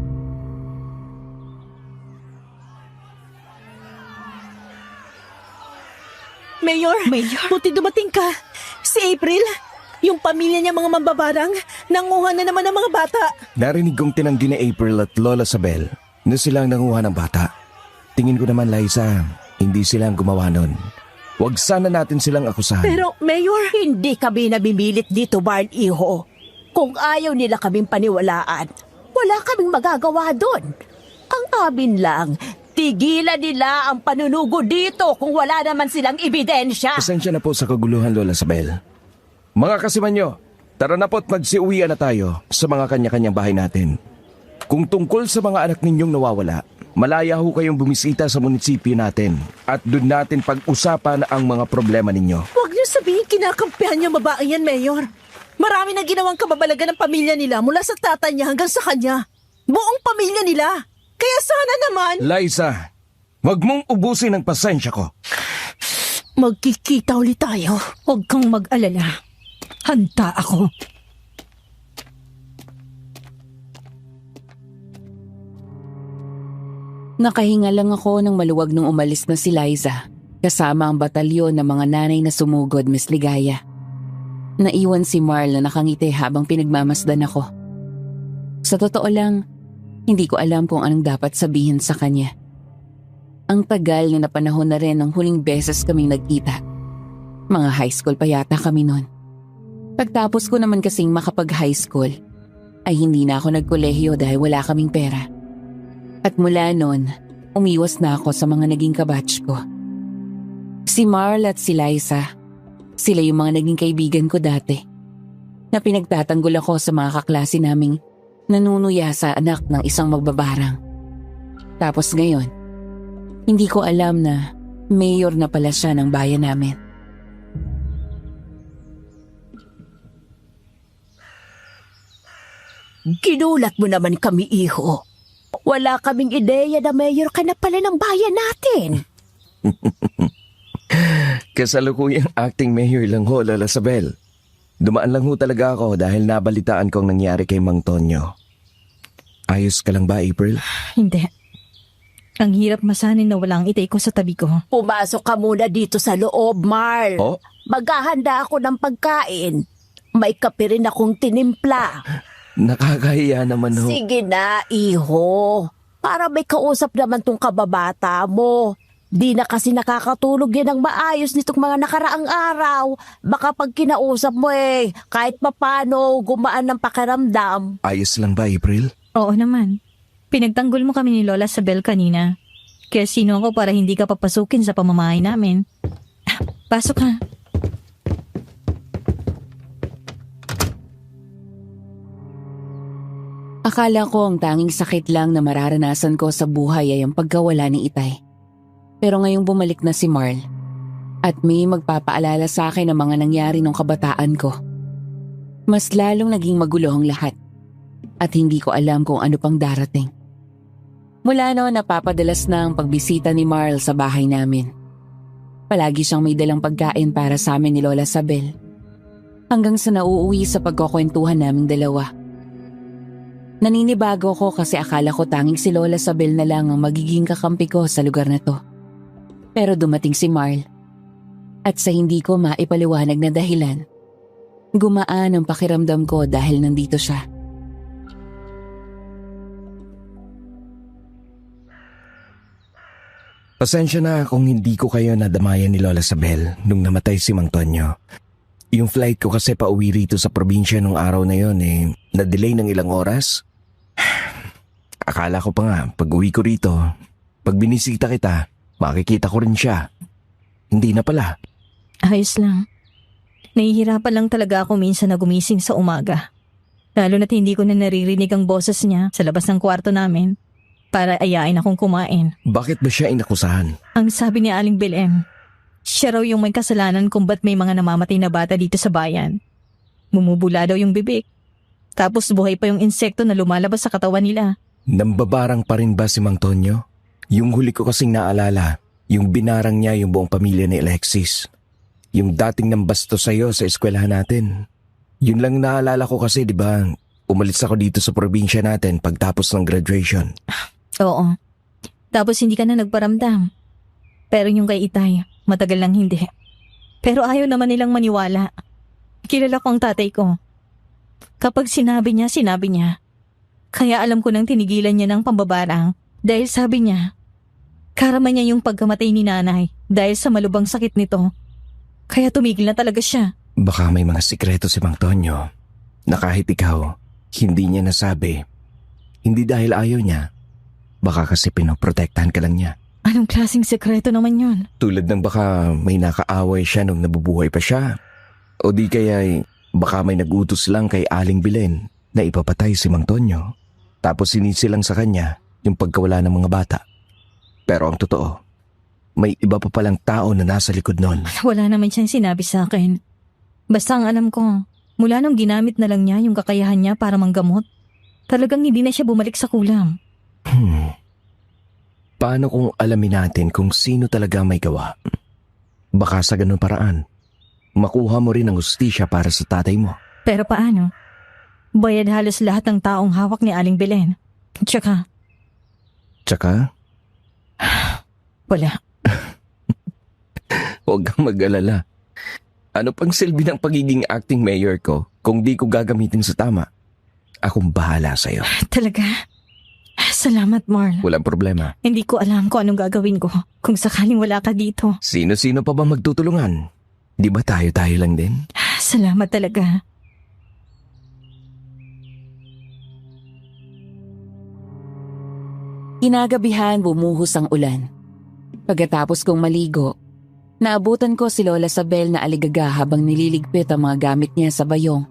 Mayor, buti dumating ka. Si April, yung pamilya niya mga mambabarang, nanguha na naman ng mga bata. Narinig kong tinanggi ni April at Lola Sabel na silang nanguha ng bata. Tingin ko naman, Liza, hindi silang gumawa nun. Huwag sana natin silang akusahan. Pero, Mayor, Hindi kami nabimilit dito, Barn Iho. Kung ayaw nila kaming paniwalaan, Wala kaming magagawa doon. Ang amin lang, tigilan nila ang panunugo dito kung wala naman silang ebidensya. Pasensya na po sa kaguluhan, Lola Sabel. Mga kasimanyo, tara na po't magsiuwian na tayo sa mga kanya-kanyang bahay natin. Kung tungkol sa mga anak ninyong nawawala, malaya ho kayong bumisita sa munisipyo natin at doon natin pag-usapan ang mga problema ninyo. Huwag niyo sabihin kinakampihan niya babae yan, Mayor. Marami na ginawang kababalagan ng pamilya nila mula sa tatay niya hanggang sa kanya. Buong pamilya nila. Kaya sana naman... Liza, wag mong ubusin ang pasensya ko. Magkikita ulit tayo. Huwag kang mag-alala. Handa ako. Nakahinga lang ako nang maluwag nung umalis na si Liza, kasama ang batalyon ng mga nanay na sumugod, Miss Ligaya. Naiwan si Marl na nakangiti habang pinagmamasdan ako. Sa totoo lang, hindi ko alam kung anong dapat sabihin sa kanya. Ang tagal na napanahon na rin ng huling beses kaming nagkita. Mga high school pa yata kami noon. Pagtapos ko naman kasing makapag-high school, ay hindi na ako nagkolehiyo dahil wala kaming pera. At mula noon, umiwas na ako sa mga naging kabatch ko. Si Marl at si Liza, sila yung mga naging kaibigan ko dati. Na pinagtatanggol ako sa mga kaklase naming nanunuya sa anak ng isang magbabarang. Tapos ngayon, hindi ko alam na mayor na pala siya ng bayan namin. Ginulat mo naman kami, iho. Wala kaming ideya na mayor ka na pala ng bayan natin. Kasalukuyang acting mayor lang ho, Lola Sabel. Dumaan lang ho talaga ako dahil nabalitaan ko ang nangyari kay Mang Tonyo. Ayos ka lang ba, April? Hindi. Ang hirap masanin na walang itay ko sa tabi ko. Pumasok ka muna dito sa loob, Marl. Oh? Maghahanda ako ng pagkain. May kape rin akong tinimpla. Nakakahiya naman ho. Sige na, iho. Para may kausap naman tong kababata mo. Di na kasi nakakatulog yan ng maayos nitong mga nakaraang araw. Baka pag kinausap mo kahit papano gumaan ng pakiramdam. Ayos lang ba, April? Oo naman. Pinagtanggol mo kami ni Lola Sabel kanina. Kaya sino ako para hindi ka papasukin sa pamamahay namin? Pasok ka. Akala ko ang tanging sakit lang na mararanasan ko sa buhay ay ang pagkawala ni Itay. Pero ngayong bumalik na si Marl at may magpapaalala sa akin ng mga nangyari nung kabataan ko, mas lalong naging magulo ang lahat at hindi ko alam kung ano pang darating. Mula noon napapadalas na ang pagbisita ni Marl sa bahay namin. Palagi siyang may dalang pagkain para sa amin ni Lola Sabel hanggang sa nauuwi sa pagkukwentuhan naming dalawa. Naninibago ko kasi akala ko tanging si Lola Sabel na lang ang magiging kakampi ko sa lugar na to. Pero dumating si Marl at sa hindi ko maipaliwanag na dahilan, gumaan ang pakiramdam ko dahil nandito siya. Pasensya na kung hindi ko kayo nadamayan ni Lola Sabel nung namatay si Mang Tonyo. Yung flight ko kasi pauwi rito sa probinsya nung araw na yon na-delay ng ilang oras. Akala ko pa nga, pag uwi ko rito, pag binisita kita, makikita ko rin siya. Hindi na pala. Ayos lang. Nahihirapan lang talaga ako minsan na gumising sa umaga. Lalo na't hindi ko na naririnig ang boses niya sa labas ng kwarto namin para ayain akong kumain. Bakit ba siya inakusahan? Ang sabi ni Aling Belen, siya raw yung may kasalanan kung ba't may mga namamatay na bata dito sa bayan. Mumubula daw yung bibig. Tapos buhay pa yung insekto na lumalabas sa katawan nila. Nambabarang pa rin ba si Mang Tonyo? Yung huli ko kasing naalala, yung binarang niya yung buong pamilya ni Alexis. Yung dating nambasto sa'yo sa eskwelahan natin. Yun lang naalala ko kasi, di ba? Umalis ako dito sa probinsya natin pagtapos ng graduation. Oo. Tapos hindi ka na nagparamdam. Pero yung kay Itay, matagal lang hindi. Pero ayaw naman nilang maniwala. Kilala ko ang tatay ko. Kapag sinabi niya. Kaya alam ko nang tinigilan niya ng pambabarang dahil sabi niya, karama niya yung pagkamatay ni nanay dahil sa malubang sakit nito. Kaya tumigil na talaga siya. Baka may mga sikreto si Mang Tonyo na kahit ikaw, hindi niya nasabi Hindi dahil ayaw niya. Baka kasi pinoprotektahan ka lang niya. Anong klaseng sekreto naman yon? Tulad ng baka may nakaaway siya nung nabubuhay pa siya. O di kaya baka may nagutos lang kay Aling Belen na ipapatay si Mang Tonyo. Tapos sinisi lang sa kanya yung pagkawala ng mga bata. Pero ang totoo, may iba pa palang tao na nasa likod nun. Wala naman siyang sinabi sa akin. Basta ang alam ko, mula nung ginamit na lang niya yung kakayahan niya para manggamot, talagang hindi na siya bumalik sa kulam. Paano kung alamin natin kung sino talaga may gawa? Baka sa ganun paraan, makuha mo rin ang hustisya para sa tatay mo. Pero paano? Bayad halos lahat ng taong hawak ni Aling Belen. Tsaka, wala. Huwag kang mag-alala. Ano pang silbi ng pagiging acting mayor ko kung di ko gagamitin sa tama? Akong bahala sa'yo. Talaga? Salamat, Marl. Walang problema. Hindi ko alam kung anong gagawin ko kung sakaling wala ka dito. Sino-sino pa ba magtutulungan? Di ba tayo-tayo lang din? Salamat talaga. Kinagabihan bumuhos ang ulan. Pagkatapos kong maligo, naabutan ko si Lola Sabel na aligaga habang nililigpit ang mga gamit niya sa bayong.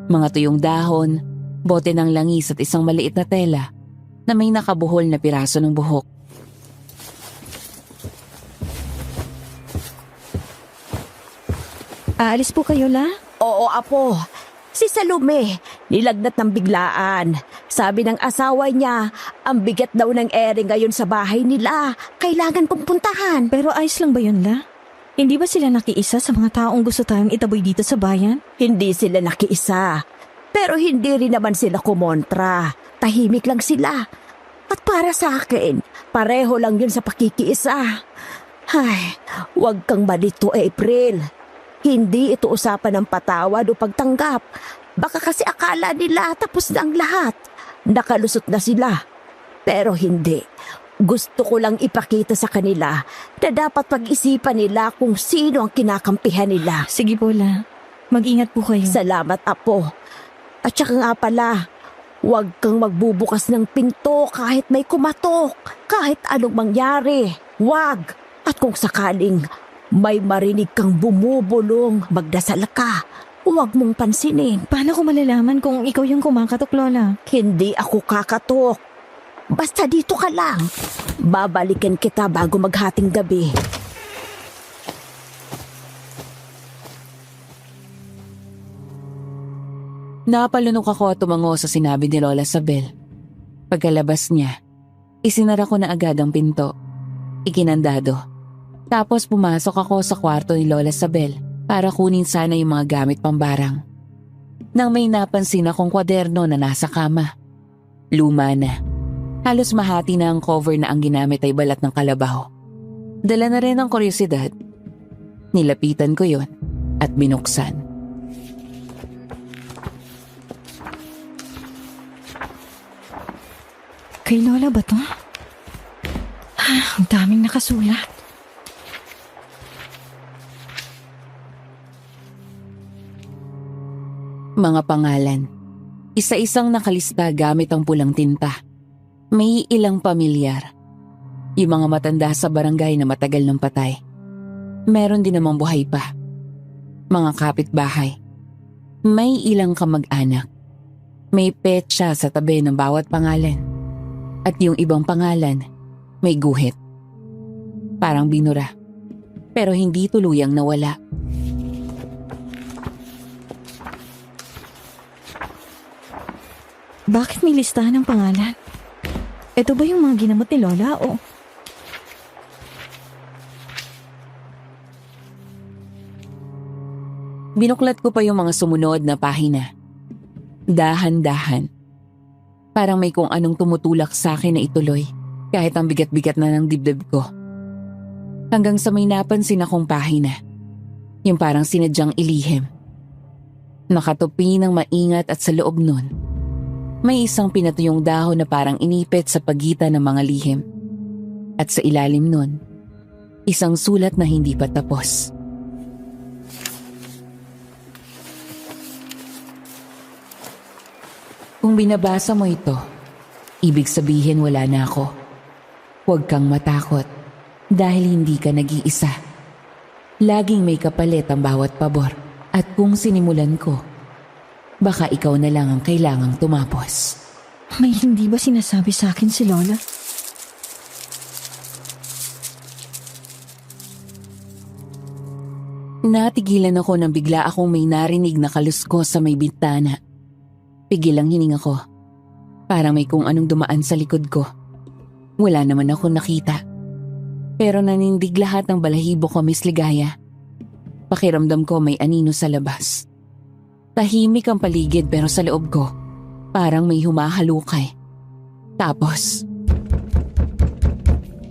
Mga tuyong dahon, bote ng langis at isang maliit na tela na may nakabuhol na piraso ng buhok. Aalis po kayo, La? Oo, Apo. Si Salome, nilagnat ng biglaan. Sabi ng asawa niya, ang bigat daw ng ere ngayon sa bahay nila. Kailangan kong puntahan. Pero ayos lang ba yun, La? Hindi ba sila nakiisa sa mga taong gusto tayong itaboy dito sa bayan? Hindi sila nakiisa. Pero hindi rin naman sila kumontra. Tahimik lang sila. At para sa akin, pareho lang yun sa pakikiisa. Ay, huwag kang malito, April. Hindi ito usapan ng patawad o pagtanggap. Baka kasi akala nila tapos na ang lahat. Nakalusot na sila. Pero hindi. Gusto ko lang ipakita sa kanila na dapat pag-isipan nila kung sino ang kinakampihan nila. Sige po, La. Mag-ingat po kayo. Salamat, Apo. At saka nga pala, huwag kang magbubukas ng pinto kahit may kumatok. Kahit anong mangyari. Huwag. At kung sakaling may marinig kang bumubulong, magdasal ka. Huwag mong pansinin. Paano ko malalaman kung ikaw yung kumakatok, Lola? Hindi ako kakatok. Basta dito ka lang. Babalikan kita bago maghating gabi. Napalunok ako at tumango sa sinabi ni Lola Sabel. Pagkalabas niya, isinara ko na agad ang pinto. Ikinandado. Tapos pumasok ako sa kwarto ni Lola Sabel para kunin sana yung mga gamit pambarang. Nang may napansin akong kwaderno na nasa kama. Luma na. Halos mahati na ang cover na ang ginamit ay balat ng kalabaw. Dala na rin ang kuryosidad. Nilapitan ko yon at binuksan. Kay Lola ba to? Ang daming nakasulat. Mga pangalan. Isa-isang nakalista gamit ang pulang tinta. May ilang pamilyar. Yung mga matanda sa barangay na matagal ng patay. Meron din namang buhay pa. Mga kapitbahay. May ilang kamag-anak. May petsa sa tabi ng bawat pangalan. At yung ibang pangalan, may guhit. Parang binura. Pero hindi tuluyang nawala. Bakit may listahan ng pangalan? Ito ba yung mga ginamot ni Lola o... Binuklat ko pa yung mga sumunod na pahina. Dahan-dahan. Parang may kung anong tumutulak sa akin na ituloy, kahit ang bigat-bigat na ng dibdib ko. Hanggang sa may napansin akong pahina. Yung parang sinadyang ilihim. Nakatupi ng maingat at sa loob nun, may isang pinatuyong dahon na parang inipit sa pagitan ng mga lihim. At sa ilalim nun, isang sulat na hindi pa tapos. Kung binabasa mo ito, Ibig sabihin wala na ako. Huwag kang matakot dahil hindi ka nag-iisa. Laging may kapalit ang bawat pabor at kung sinimulan ko, baka ikaw na lang ang kailangang tumapos. May hindi ba sinasabi sa akin si Lola? Natigilan ako nang bigla akong may narinig na kaluskos sa may bintana. Pigil ang hininga ko. Parang may kung anong dumaan sa likod ko. Wala naman akong nakita. Pero nanindig lahat ng balahibo ko, Miss Ligaya. Pakiramdam ko may anino sa labas. Tahimik ang paligid pero sa loob ko, parang may humahalukay. Tapos,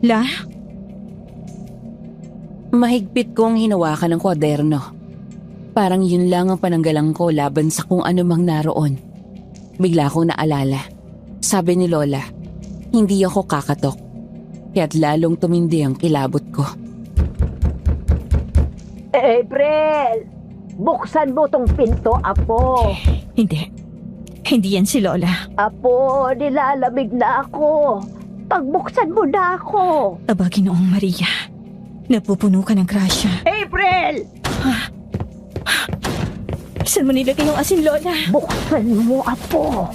La? mahigpit kong hinawakan ng kwaderno. Parang yun lang ang pananggalang ko laban sa kung ano mang naroon. Bigla kong naalala. Sabi ni Lola, hindi ako kakatok. Kaya't lalong tumindi ang kilabot ko. April! Buksan mo tong pinto, Apo. Hindi. Hindi yan si Lola. Apo, nilalamig na ako. Pagbuksan mo na ako. Aba, Ginoong Maria. Napupuno ka ng grasya. April! Saan mo nilagay yung asin, Lola? Buksan mo, Apo.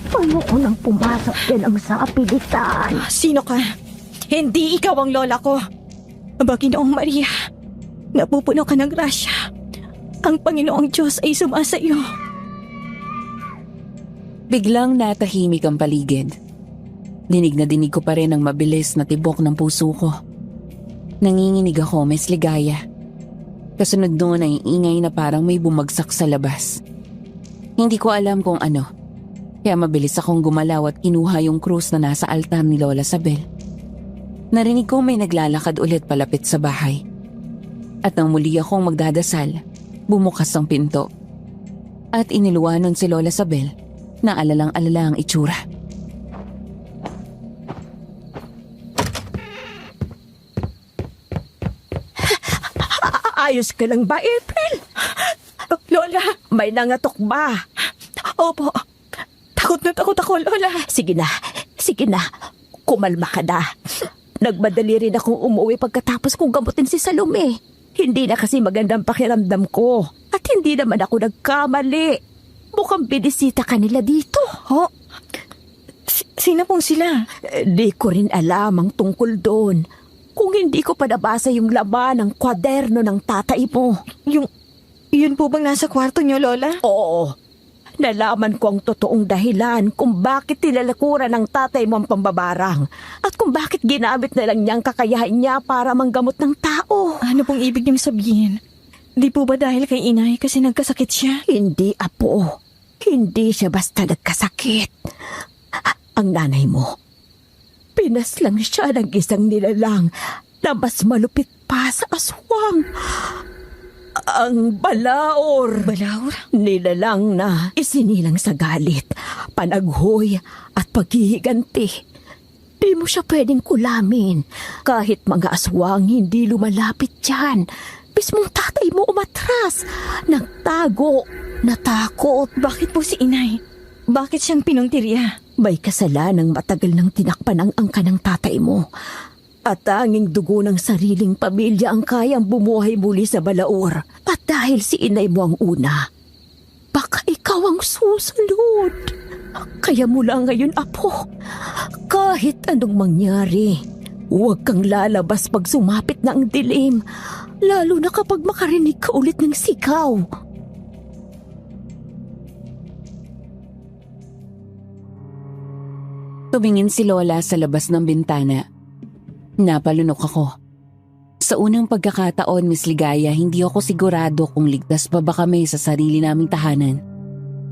Ayoko nang pumasok yan ang sapilitan. Sino ka? Hindi ikaw ang Lola ko. Aba, Ginoong Maria. Napupuno ka ng grasya. Ang Panginoong Diyos ay sumasayo. Biglang natahimik ang paligid. Dinig na dinig ko pa rin ang mabilis na tibok ng puso ko. Nanginginig ako, Miss Ligaya. Kasunod doon ay ingay na parang may bumagsak sa labas. Hindi ko alam kung ano. Kaya mabilis akong gumalaw at kinuha yung krus na nasa altar ni Lola Sabel. Narinig ko may naglalakad ulit palapit sa bahay. At nang muli akong magdadasal, bumukas ang pinto. At iniluwanan si Lola Sabel na alalang-alala ang itsura. Ayos ka lang ba, April? Lola! May nangatok ba? Opo. Takot na takot ako, Lola. Sige na. Kumalma ka na. Nagmadali rin akong umuwi pagkatapos kong gamutin si Salome. Hindi na kasi magandang pakiramdam ko. At hindi naman ako nagkamali. Mukhang binisita ka nila dito. Oh, sino pong sila? Di ko rin alam ang tungkol doon. Kung hindi ko pa nabasa yung laman ng kwaderno ng tatay mo. Yun po bang nasa kwarto niyo, Lola? Oo. Nalaman ko ang totoong dahilan kung bakit tinalakuran ng tatay mo ang pambabarang at kung bakit ginamit na lang niyang kakayahan niya para manggamot ng tao. Ano pong ibig niyong sabihin? Di po ba dahil kay inay kasi nagkasakit siya? Hindi, Apo. Hindi siya basta nagkasakit. Ang nanay mo, pinaslang siya ng isang nilalang na mas malupit pa sa aswang. Ang balaor. Balaur? Nilalang na isinilang sa galit, panaghoy at paghihiganti. Di mo siya pwedeng kulamin. Kahit mga aswang hindi lumalapit dyan. Mismong tatay mo umatras. Nagtago. Natakot. Bakit po si inay? Bakit siyang pinuntirya? May kasalanang matagal nang tinakpan ang angka ng tatay mo. At tanging dugo ng sariling pamilya ang kayang bumuhay muli sa balaor. At dahil si inay mo ang una, baka ikaw ang susunod. Kaya mula ngayon, Apo, kahit anong mangyari, huwag kang lalabas pag sumapit na ang dilim. Lalo na kapag makarinig ka ulit ng sigaw. Tumingin si Lola sa labas ng bintana. Napalunok ako. Sa unang pagkakataon, Miss Ligaya, hindi ako sigurado kung ligtas pa ba kami sa sarili naming tahanan.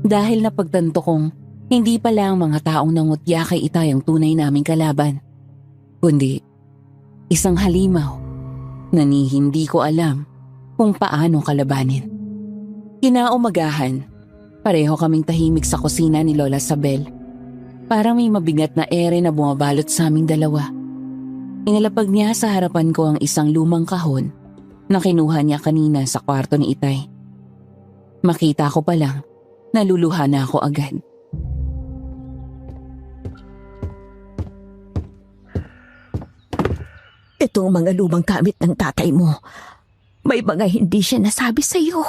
Dahil napagtanto kong hindi pala ang mga taong nangutya kay Itay ang tunay naming kalaban. Kundi, isang halimaw na hindi ko alam kung paano kalabanin. Kinaumagahan, pareho kaming tahimik sa kusina ni Lola Sabel. Parang may mabigat na ere na bumabalot sa aming dalawa. Inilapag niya sa harapan ko ang isang lumang kahon na kinuha niya kanina sa kwarto ni Itay. Makita ko pa lang, naluluha na ako agad. Itong mga lumang gamit ng tatay mo, may mga hindi siya nasabi sa'yo.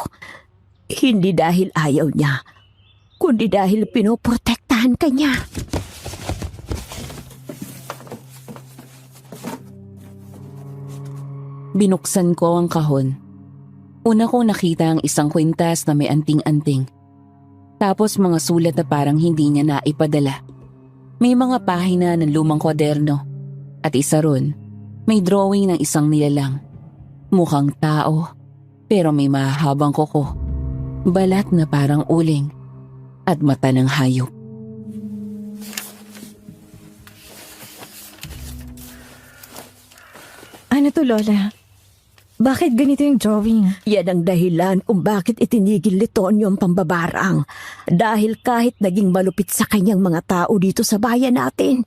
Hindi dahil ayaw niya, kundi dahil pinoprotektahan ka niya. Binuksan ko ang kahon. Una kong nakita ang isang kwintas na may anting-anting. Tapos mga sulat na parang hindi niya naipadala. May mga pahina ng lumang kwaderno. At isa ron, may drawing ng isang nilalang. Mukhang tao, pero may mahabang kuko. Balat na parang uling. At mata ng hayop. Ano to, Lola? Bakit ganito yung drawing? Yan ang dahilan kung bakit itinigil ni Tonyo ang pambabarang. Dahil kahit naging malupit sa kanyang mga tao dito sa bayan natin,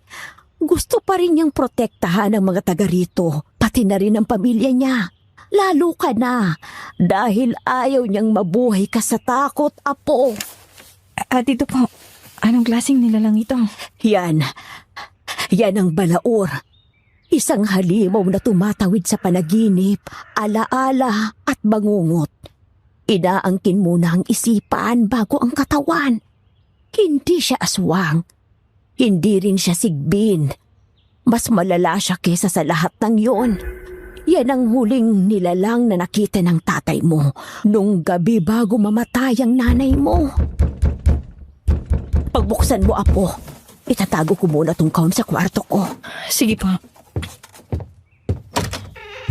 gusto pa rin niyang protektahan ang mga taga rito, pati na rin ang pamilya niya. Lalo ka na, dahil ayaw niyang mabuhay ka sa takot, apo. At ito po, anong klaseng nilalang ito? Yan ang balaor. Isang halimaw na tumatawid sa panaginip, alaala at bangungot. Inaangkin muna ang isipan bago ang katawan. Hindi siya aswang. Hindi rin siya sigbin. Mas malala siya kesa sa lahat ng yon. Yan ang huling nilalang na nakita ng tatay mo nung gabi bago mamatay ang nanay mo. Pagbuksan mo, apo, itatago ko muna tong kahon sa kwarto ko. Sige po.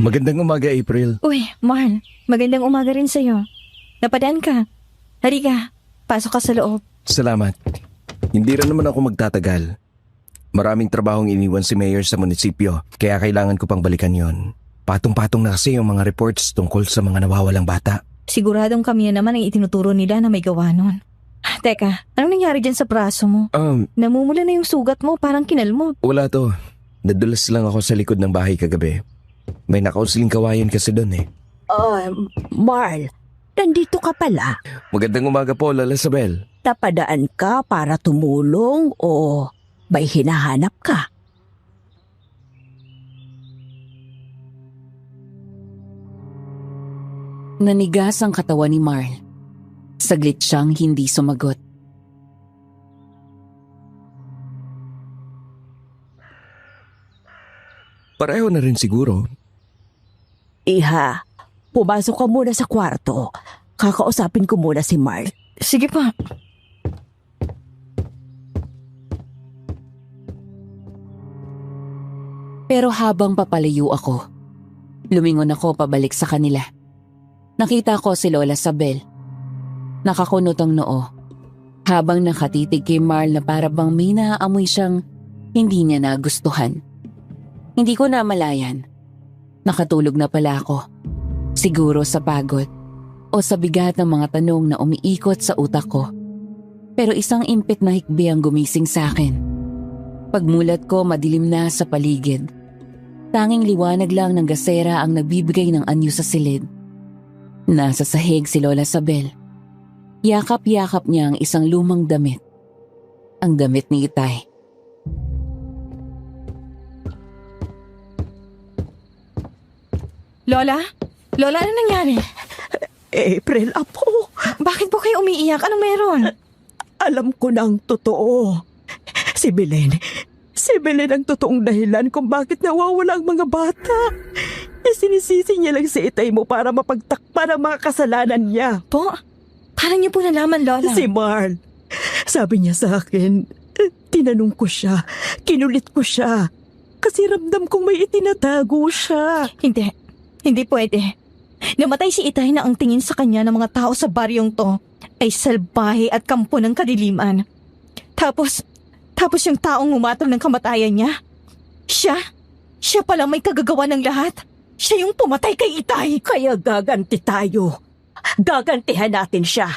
Magandang umaga, April. Uy, Marl, magandang umaga rin sa'yo. Napadaan ka. Halika, pasok ka sa loob. Salamat. Hindi rin naman ako magtatagal. Maraming trabahong iniwan si Mayor sa munisipyo, kaya kailangan ko pang balikan yon. Patong-patong na kasi yung mga reports tungkol sa mga nawawalang bata. Siguradong kami naman ang itinuturo nila na may gawa nun. Teka, anong nangyari dyan sa braso mo? Namumula na yung sugat mo, parang kinalmot. Wala to. Nadulas lang ako sa likod ng bahay kagabi. May nakausling kawayan kasi doon eh. Marl, nandito ka pala. Magandang umaga po, Lola Isabel. Napadaan ka para tumulong o may hinahanap ka? Nanigas ang katawan ni Marl. Saglit siyang hindi sumagot. Pareho na rin siguro. Iha, pumasok ka muna sa kwarto. Kakausapin ko muna si Marl. Sige pa. Pero habang papalayo ako, lumingon ako pabalik sa kanila. Nakita ko si Lola Isabel. Nakakunot ang noo. Habang nakatitig kay Marl na para bang may naaamoy siyang hindi niya nagustuhan. Hindi ko namalayan. Nakatulog na pala ako. Siguro sa pagod o sa bigat ng mga tanong na umiikot sa utak ko. Pero isang impit na hikbi ang gumising sa akin. Pagmulat ko, madilim na sa paligid. Tanging liwanag lang ng gasera ang nagbibigay ng anyo sa silid. Nasa sahig si Lola Isabel. Yakap-yakap niya ang isang lumang damit. Ang damit ni Itay. Lola? Lola, ano nangyari? April, apo. Bakit po kayo umiiyak? Anong meron? Alam ko na ang totoo. Si Belen ang totoong dahilan kung bakit nawawala ang mga bata. Sinisisi niya lang si Itay mo para mapagtakpan ang mga kasalanan niya. Po? Paano niyo po nalaman, Lola? Si Marl. Sabi niya sa akin, tinanong ko siya, kinulit ko siya. Kasi ramdam kong may itinatago siya. Hindi pwede. Namatay si Itay na ang tingin sa kanya ng mga tao sa baryong to ay salbahe at kampo ng kadiliman. Tapos yung taong umatol ng kamatayan niya, siya pala may kagagawa ng lahat. Siya yung pumatay kay Itay. Kaya gaganti tayo. Gagantihan natin siya.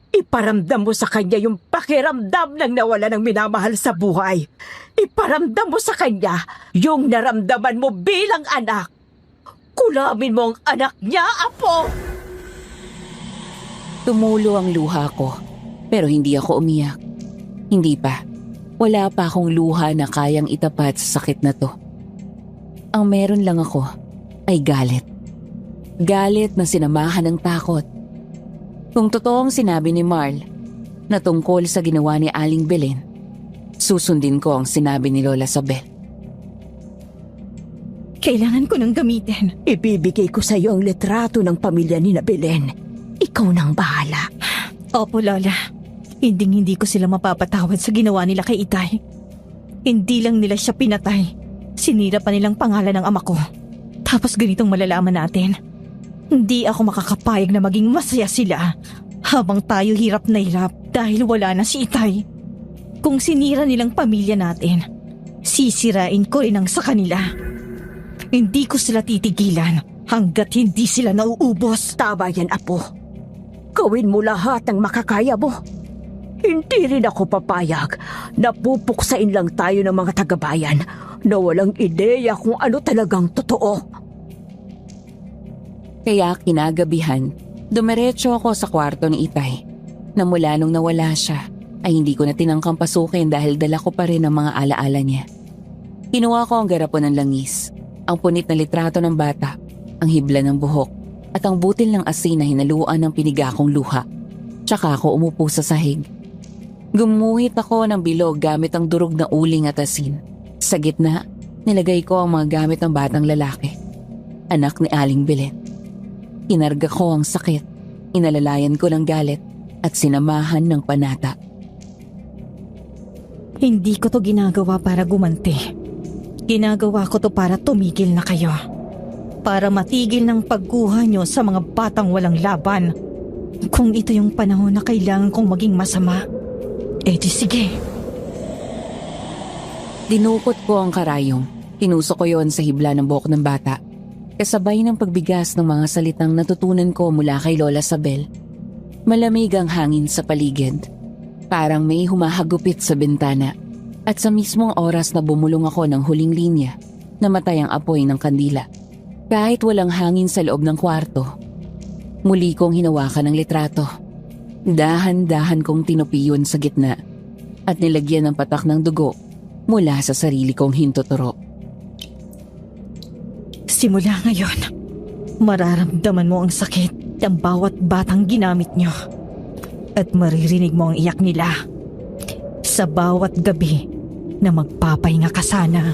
Iparamdam mo sa kanya yung pakiramdam ng nawala ng minamahal sa buhay. Iparamdam mo sa kanya yung naramdaman mo bilang anak. Kulamin mo ang anak niya, apo! Tumulo ang luha ko, pero hindi ako umiyak. Hindi pa. Wala pa akong luha na kayang itapat sa sakit na to. Ang meron lang ako ay galit. Galit na sinamahan ng takot. Kung totoong sinabi ni Marl na tungkol sa ginawa ni Aling Belen, susundin ko ang sinabi ni Lola Sabel. Kailangan ko nang gamitin. Ibibigay ko sa iyo ang litrato ng pamilya ni na Belen. Ikaw nang bahala. Opo, Lola. Hindi ko sila mapapatawad sa ginawa nila kay Itay. Hindi lang nila siya pinatay. Sinira pa nilang pangalan ng ama ko. Tapos ganitong malalaman natin. Hindi ako makakapayag na maging masaya sila habang tayo hirap na hirap dahil wala na si Itay. Kung sinira nilang pamilya natin, sisirain ko rin ang sa kanila. Hindi ko sila titigilan hanggat hindi sila nauubos. Tama yan, Apo. Gawin mo lahat ng makakaya mo. Hindi rin ako papayag na pupuksain lang tayo ng mga tagabayan na walang ideya kung ano talagang totoo. Kaya kinagabihan, dumiretso ako sa kwarto ni Itay na mula nung nawala siya ay hindi ko na tinangkang pasukin dahil dala ko pa rin ang mga alaala niya. Kinuha ko ang garapon ng langis, ang punit na litrato ng bata, ang hibla ng buhok at ang butil ng asin na hinaluan ng pinigakong luha. Tsaka ako umupo sa sahig. Gumuhit ako ng bilog gamit ang durog na uling at asin. Sa gitna, nilagay ko ang mga gamit ng batang lalaki, anak ni Aling Belen. Kinarga ko ang sakit, inalalayan ko ng galit at sinamahan ng panata. Hindi ko to ginagawa para gumanti. Ginagawa ko to para tumigil na kayo. Para matigil ng pagkuha nyo sa mga batang walang laban. Kung ito yung panahon na kailangan kong maging masama, di sige. Dinukot ko ang karayom. Tinusok ko yon sa hibla ng buhok ng bata. Kasabay ng pagbigas ng mga salitang natutunan ko mula kay Lola Sabel. Malamig ang hangin sa paligid. Parang may humahagupit sa bintana. At sa mismong oras na bumulong ako ng huling linya, namatay ang apoy ng kandila. Kahit walang hangin sa loob ng kwarto, muli kong hinawakan ng litrato. Dahan-dahan kong tinupi yun sa gitna at nilagyan ng patak ng dugo mula sa sarili kong hintuturo. Simula ngayon, mararamdaman mo ang sakit ng bawat batang ginamit nyo. At maririnig mo ang iyak nila sa bawat gabi na magpapahinga ka sana.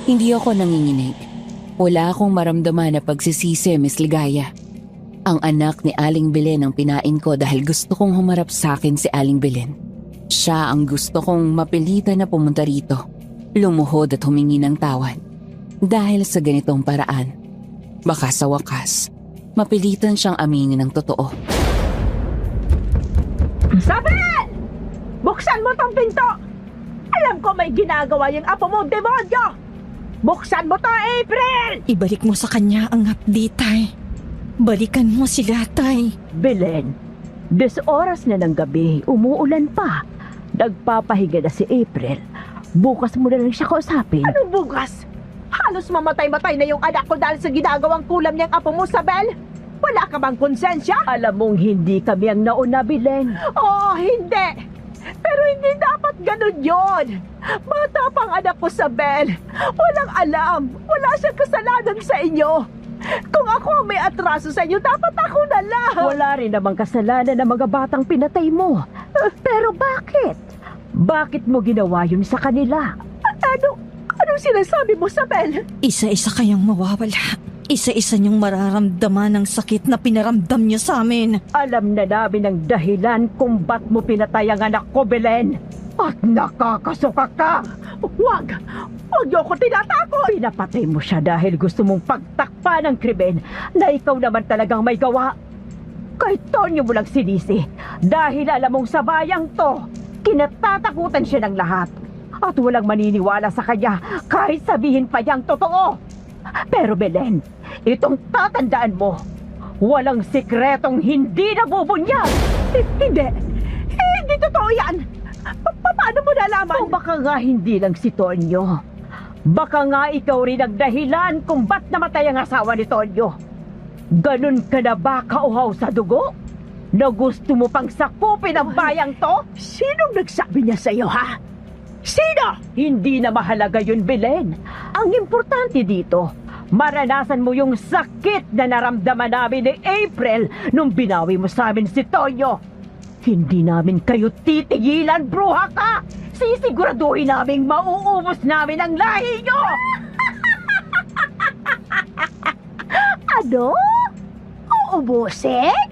Hindi ako nanginginig. Wala akong maramdaman na pagsisisi, Miss Ligaya. Ang anak ni Aling Belen ang pinain ko dahil gusto kong humarap sa akin si Aling Belen. Siya ang gusto kong mapilitan na pumunta rito, lumuhod at humingi ng tawad. Dahil sa ganitong paraan, baka sa wakas, mapilitan siyang aminin ng totoo. Sabel! Buksan mo tong pinto! Alam ko may ginagawa yung apo mo, demonyo! Buksan mo to, April! Ibalik mo sa kanya ang hapdi, Tay. Balikan mo sila, Tay. Belen, 10 oras na ng gabi, umuulan pa. Nagpapahiga na si April. Bukas mo na lang siya kausapin. Anong bukas? Halos mamatay-matay na yung anak ko dahil sa ginagawang kulam niyang apo mo, Sabel. Wala ka bang konsensya? Alam mong hindi kami ang nauna, Belen. Oo, hindi. Pero hindi dapat ganun yon. Bata pang anak ko, Sabel. Walang alam. Wala siyang kasalanan sa inyo. Kung ako ang may atraso sa inyo, dapat ako na lang. Wala rin namang kasalanan ng mga batang pinatay mo. Pero bakit? Bakit mo ginawa yun sa kanila? Anong sinasabi mo, Sabel? Isa-isa kayang mawawala. Isa-isa niyong mararamdaman ang sakit na pinaramdam niyo sa amin. Alam na namin ang dahilan kung ba't mo pinatay ang anak ko, Belen. At nakakasuka ka! Huwag niyo ako tinatakot! Pinapatay mo siya dahil gusto mong pagtakpa ng krimen na ikaw naman talagang may gawa. Kay Tonyo mo lang sinisi dahil alam mong sa bayang to, kinatatakutan siya ng lahat. At walang maniniwala sa kanya kahit sabihin pa niyang totoo. Pero Belen, itong tatandaan mo, walang sikretong hindi nabubunyag. Hindi totoo yan! Paano mo nalaman? O baka nga hindi lang si Tonyo. Baka nga ikaw rin ang dahilan kung ba't namatay ang asawa ni Tonyo. Ganun ka na ba kauhaw sa dugo? Na gusto mo pang sakupin ang bayang to? Sinong nagsabi niya sa'yo, ha? Sino? Hindi na mahalaga yun, Belen. Ang importante dito, maranasan mo yung sakit na naramdaman namin ni April nung binawi mo sa amin si Tonyo. Hindi namin kayo titigilan, bruha ka! Sisiguraduhin naming mauubos namin ang lahi nyo! Ano? Uubusin?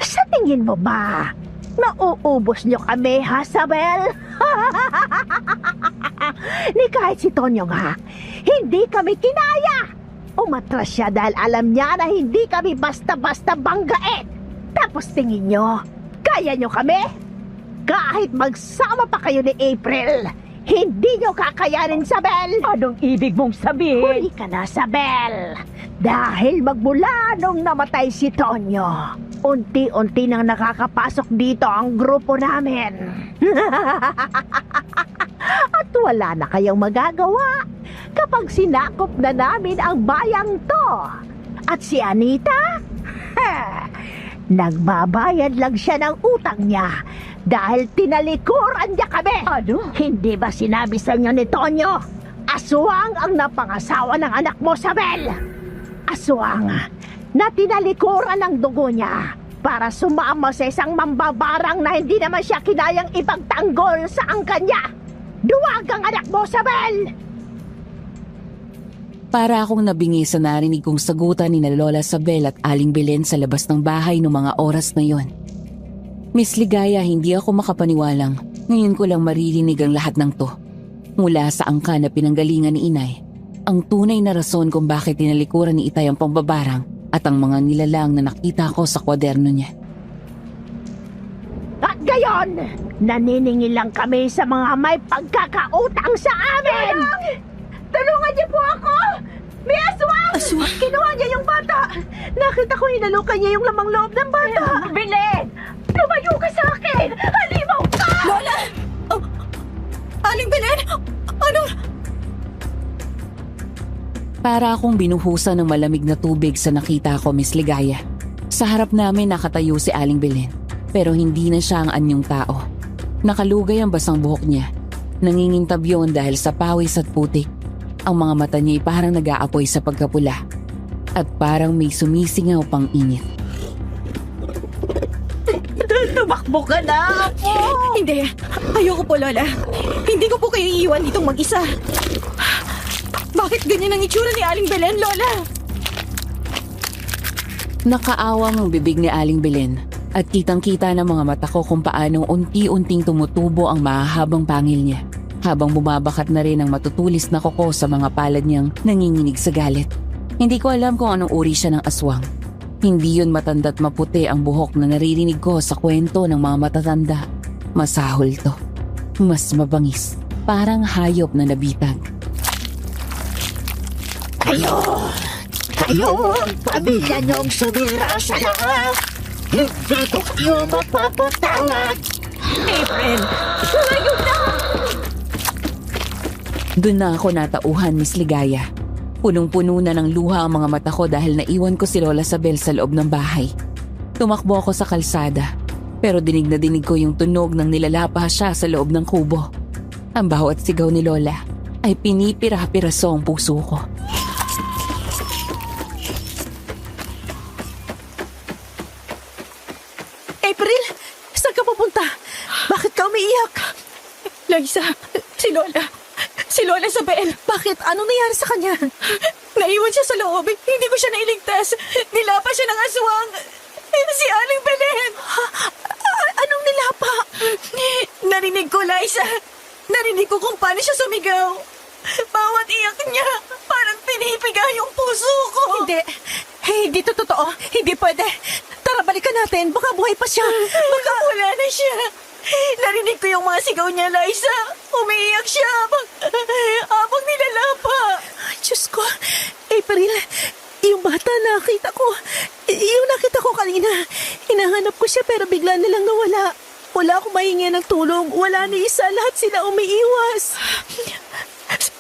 Sa tingin mo ba, mauubos nyo kami, ha, Sabel? Ni kahit si Tonyo nga, hindi kami kinaya. Umatras siya dahil alam niya na hindi kami basta-basta banggain. Tapos tingin nyo, kaya nyo kami? Kahit magsama pa kayo ni April, hindi nyo kakayanin, Sabel. Anong ibig mong sabihin? Huli ka na, Sabel. Dahil magmula nung namatay si Tonyo, unti-unti nang nakakapasok dito ang grupo namin. At wala na kayong magagawa kapag sinakop na namin ang bayang to. At si Anita? Nagbabayad lang siya ng utang niya dahil tinalikuran niya kami. Ano? Hindi ba sinabi sa inyo ni Tonyo? Aswang ang napangasawa ng anak mo, Sabel. Aswang na tinalikuran ng dugo niya para sumama sa isang mambabarang na hindi naman siya kinayang ipagtanggol sa angkan niya. Duwag ang anak mo, Sabel! Para akong nabingi sa narinig kong sagutan ni na Lola Sabel at Aling Belen sa labas ng bahay noong mga oras na yon. Miss Ligaya, hindi ako makapaniwalang. Ngayon ko lang maririnig ang lahat ng to. Mula sa angka na pinanggalingan ni Inay, ang tunay na rason kung bakit tinalikuran ni Itay ang pambabarang at ang mga nilalang na nakita ko sa kwaderno niya. At gayon, naniningil lang kami sa mga may pagkakautang sa amin! Tulungan niyo po ako! May aswang! Aswang? Kinuha niya yung bata! Nakita ko hinalukan niya yung lamang loob ng bata! Belen! Lumayo ka sa akin! Halimaw ka! Lola! Oh, Aling Belen! Anong... Para akong binuhusan ng malamig na tubig sa nakita ko, Miss Ligaya. Sa harap namin nakatayo si Aling Belen, pero hindi na siya ang anyong tao. Nakalugay ang basang buhok niya. Nangingintab yun dahil sa pawis at putik. Ang mga mata niya ay parang nag-aapoy sa pagkapula. At parang may sumisingaw pang init. Tumakbo ka na, Apo! Hindi. Ayoko po, Lola. Hindi ko po kayo iiwan ditong mag-isa. Bakit ganyan ang itsura ni Aling Belen, Lola? Nakaawang ang bibig ni Aling Belen at kitang-kita ng mga mata ko kung paanong unti-unting tumutubo ang mahahabang pangil niya. Habang bumabakat na rin ang matutulis na kuko sa mga palad niyang nanginginig sa galit. Hindi ko alam kung anong uri siya ng aswang. Hindi yun matanda't maputi ang buhok na naririnig ko sa kwento ng mga matatanda. Masahol to. Mas mabangis. Parang hayop na nabitag. Kayo ang pamilya niyong sumira sa lahat! Hindi ko kayo mapapatawad! April! Lumayo na! Doon na ako natauhan, Miss Ligaya. Punong-puno na ng luha ang mga mata ko dahil naiwan ko si Lola Sabel sa loob ng bahay. Tumakbo ako sa kalsada, pero dinig na dinig ko yung tunog ng nilalapa siya sa loob ng kubo. Ang bawat sigaw ni Lola ay pinipira-piraso ang puso ko. April, saan ka pupunta? Bakit ka umiiyak? Liza, si Lola. Si Lola Sabel. Bakit? Anong nangyari sa kanya? Naiwan siya sa loob. Hindi ko siya nailigtas. Nilapa siya ng aswang. Si Aling Belen. Anong nilapa? Narinig ko, Liza. Narinig ko kung paano siya sumigaw. Bawat iyak niya, parang pinipiga yung puso ko. Hindi to totoo. Hindi pwede. Tara, balikan natin. Baka buhay pa siya. Baka wala na siya. Narinig ko yung mga sigaw niya, Liza. Umiiyak siya habang nilalapa. Diyos ko. April, yung bata nakita ko. Yung nakita ko kanina. Hinahanap ko siya pero bigla nilang nawala. Wala akong mahingi ng tulong. Wala ni isa. Lahat sila umiiwas.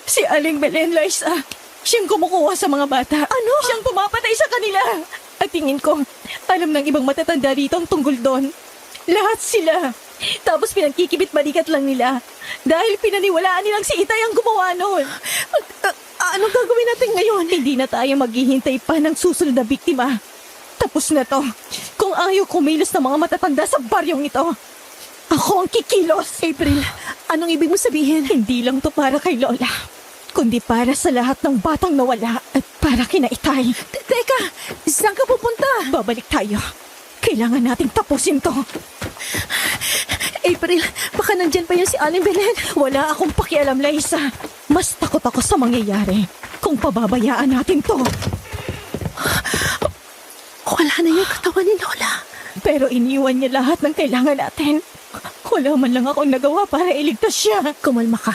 Si Aling Belen, Liza. Siyang kumukuha sa mga bata. Ano? Siyang pumapatay sa kanila. At tingin ko, alam ng ibang matatanda rito ang tungkol doon. Lahat sila. Tapos pinagkikibit-balikat lang nila. Dahil pinaniwalaan nilang si Itay ang gumawa noon. Anong gagawin natin ngayon? Hindi na tayo maghihintay pa ng susunod na biktima. Tapos na to. Kung ayaw kumilos ng mga matatanda sa baryong ito, ako ang kikilos. April, anong ibig mo sabihin? Hindi lang to para kay Lola, kundi para sa lahat ng batang nawala at para kina Itay. Teka, saan ka pupunta? Babalik tayo. Kailangan nating tapusin to. April, baka nandyan pa yun si Aling Belen. Wala akong pakialam, Liza. Mas takot ako sa mangyayari kung pababayaan natin to. Wala na yung katawan ni Lola. Pero iniwan niya lahat ng kailangan natin. Wala man lang akong nagawa para iligtas siya. Kumalma ka.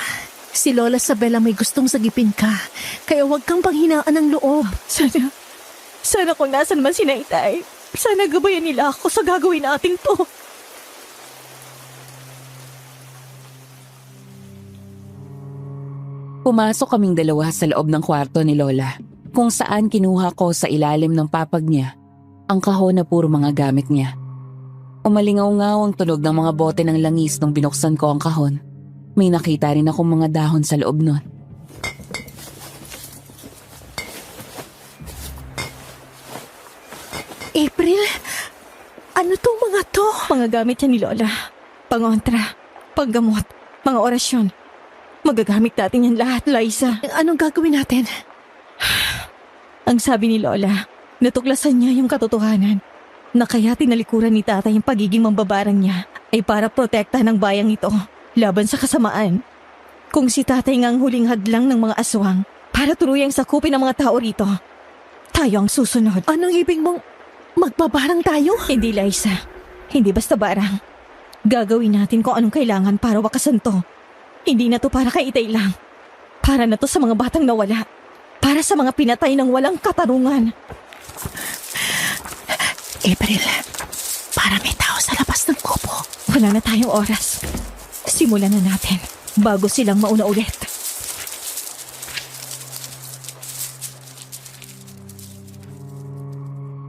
Si Lola Sabela may gustong sagipin ka. Kaya huwag kang panghinaan ng loob. Sana kung nasan man si Itay, sana gabayan nila ako sa gagawin natin to. Pumasok kaming dalawa sa loob ng kwarto ni Lola, kung saan kinuha ko sa ilalim ng papag niya ang kahon na puro mga gamit niya. Umalingaw-ngaw ang tunog ng mga bote ng langis nung binuksan ko ang kahon. May nakita rin akong mga dahon sa loob nun. April, ano tong mga to? Mga gamit niya ni Lola. Pangontra, paggamot, mga orasyon. Magagamit natin yan lahat, Liza. Anong gagawin natin? Ang sabi ni Lola, natuklasan niya yung katotohanan na kaya tinalikuran ni Tatay yung pagiging mambabarang niya ay para protekta ng bayang ito laban sa kasamaan. Kung si Tatay nga ang huling hadlang ng mga aswang para tuluyang sakupin ang mga tao rito, tayo ang susunod. Anong ibig mong magbabarang tayo? Hindi, Liza. Hindi basta barang. Gagawin natin kung anong kailangan para wakasan to. Hindi na to para kay Itay lang. Para na to sa mga batang nawala. Para sa mga pinatay ng walang katarungan. April, para may tao sa labas ng kubo. Wala na tayong oras. Simulan na natin bago silang mauna ulit.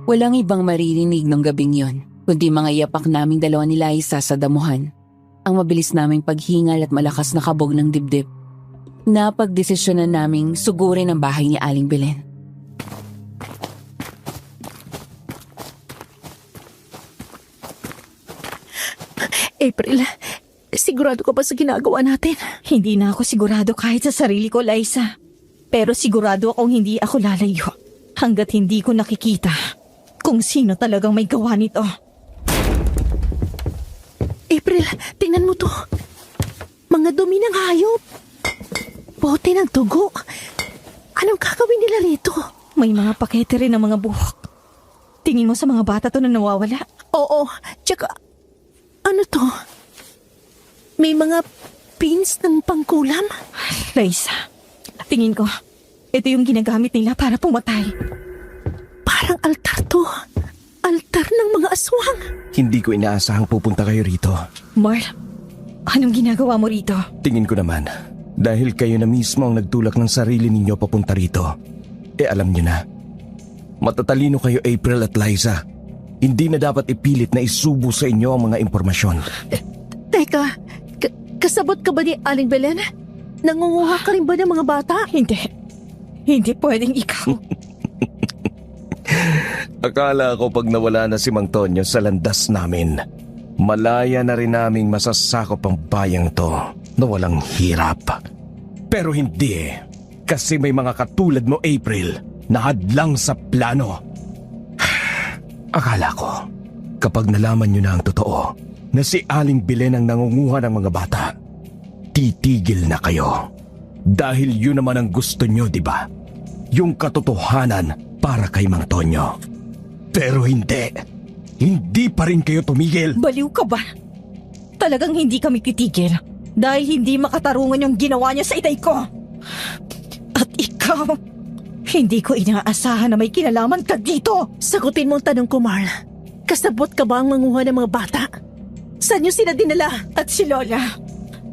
Walang ibang maririnig ng gabing yon, kundi mga yapak naming dalawa ni Liza sa damuhan. Ang mabilis naming paghingal at malakas na kabog ng dibdib. Napagdesisyonan naming sugurin ang bahay ni Aling Belen. April, sigurado ka ba sa ginagawa natin? Hindi na ako sigurado kahit sa sarili ko, Liza. Pero sigurado akong hindi ako lalayo hanggat hindi ko nakikita kung sino talagang may gawa nito. April, tingnan mo to. Mga dumi ng hayop. Bote ng dugo. Anong gagawin nila rito? May mga pakete rin ng mga buhok. Tingin mo sa mga bata to na nawawala? Oo, tsaka ano to? May mga pins ng pangkulam? Liza, tingin ko, ito yung ginagamit nila para pumatay. Parang altar to. Altar ng mga aswang. Hindi ko inaasahang pupunta kayo rito. Marl, anong ginagawa mo rito? Tingin ko naman, dahil kayo na mismo ang nagtulak ng sarili ninyo papunta rito. Alam nyo na. Matatalino kayo, April at Liza. Hindi na dapat ipilit na isubo sa inyo ang mga impormasyon. Teka, kasabot ka ba ni Aling Belen? Nangunguha ka rin ba ng mga bata? Hindi. Hindi pwedeng ikaw. Akala ko pag nawala na si Mang Tonyo sa landas namin, malaya na rin naming masasakop ang bayang to na walang hirap. Pero hindi eh. Kasi may mga katulad mo, April, na hadlang sa plano. Akala ko, kapag nalaman nyo na ang totoo, na si Aling Belen ang nangunguha ng mga bata, titigil na kayo. Dahil yun naman ang gusto nyo, di ba? Yung katotohanan para kay Mang Tonyo. Pero hindi. Hindi pa rin kayo tumigil. Baliw ka ba? Talagang hindi kami titigil dahil hindi makatarungan yung ginawa niya sa itay ko. At ikaw, hindi ko inaasahan na may kinalaman ka dito. Sagutin mo ang tanong ko, Marl. Kasabot ka ba ang manguha ng mga bata? Saan niyo sila dinala? At si Lola.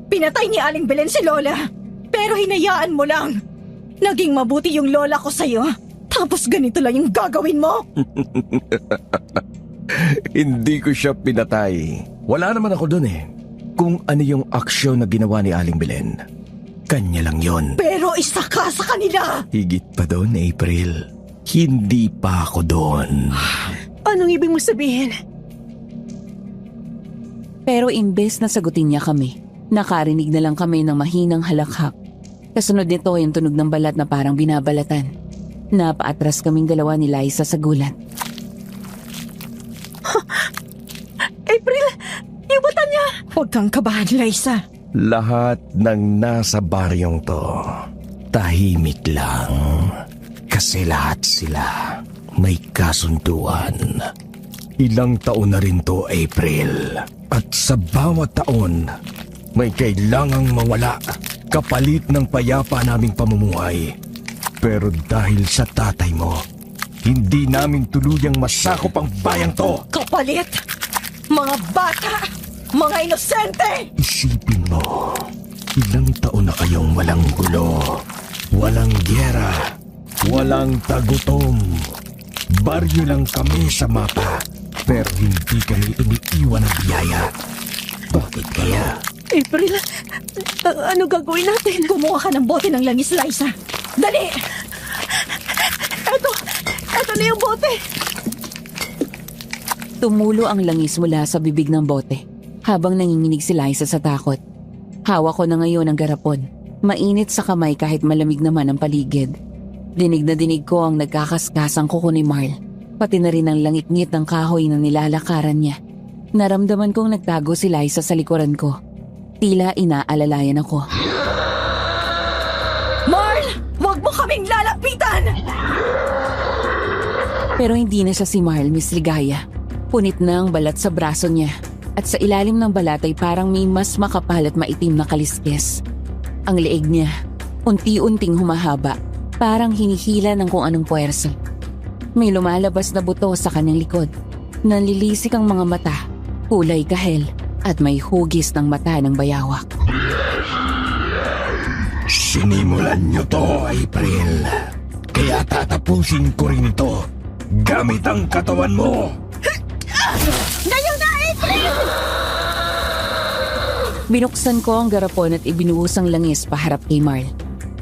Pinatay ni Aling Belen si Lola. Pero hinayaan mo lang. Naging mabuti yung lola ko sa'yo. Tapos ganito lang yung gagawin mo? Hindi ko siya pinatay. Wala naman ako dun eh. Kung ano yung aksyon na ginawa ni Aling Belen, kanya lang yon. Pero isa ka sa kanila! Higit pa doon, April. Hindi pa ako doon. Anong ibig mo sabihin? Pero imbes na sagutin niya kami, nakarinig na lang kami ng mahinang halakhak. Kasunod nito yung tunog ng balat na parang binabalatan. Napaatras kaming dalawa ni Liza sa gulat. April! Yung bata niya! Huwag kang kabahan, Liza. Lahat ng nasa baryong to, tahimik lang. Kasi lahat sila may kasunduan. Ilang taon na rin to, April. At sa bawat taon, may kailangang mawala kapalit ng payapa naming pamumuhay. Pero dahil sa tatay mo, hindi namin tuluyang masakop ang bayang to. Kapalit! Mga bata! Mga inosente! Isipin mo, ilang taon na kayong walang gulo, walang gyera, walang tagutom. Baryo lang kami sa mapa, pero hindi kami iniiwan ng biyaya. Bakit kaya? April, ano gagawin natin? Kumuha ka ng bote ng langis, Liza. Dali! Eto na yung bote! Tumulo ang langis mula sa bibig ng bote habang nanginginig si Liza sa takot. Hawak ko na ngayon ang garapon. Mainit sa kamay kahit malamig naman ang paligid. Dinig na dinig ko ang nagkakaskasang kuko ni Marl. Pati na rin ang langit-ngit ng kahoy na nilalakaran niya. Naramdaman kong nagtago si Liza sa likuran ko. Tila inaalalayan ako. Marl! Huwag mo kaming lalapitan! Pero hindi na siya si Marl, Miss Ligaya. Punit na ang balat sa braso niya. At sa ilalim ng balat ay parang may mas makapal at maitim na kaliskis. Ang leeg niya, unti-unting humahaba, parang hinihila ng kung anong puwersa. May lumalabas na buto sa kanyang likod. Nanlilisik ang mga mata, kulay kahel, at may hugis ng mata ng bayawak. Sinimulan niyo to, April. Kaya tatapusin ko rin to gamit ang katawan mo. Ngayon na, April! Binuksan ko ang garapon at ibinuhos ang langis paharap kay Marl.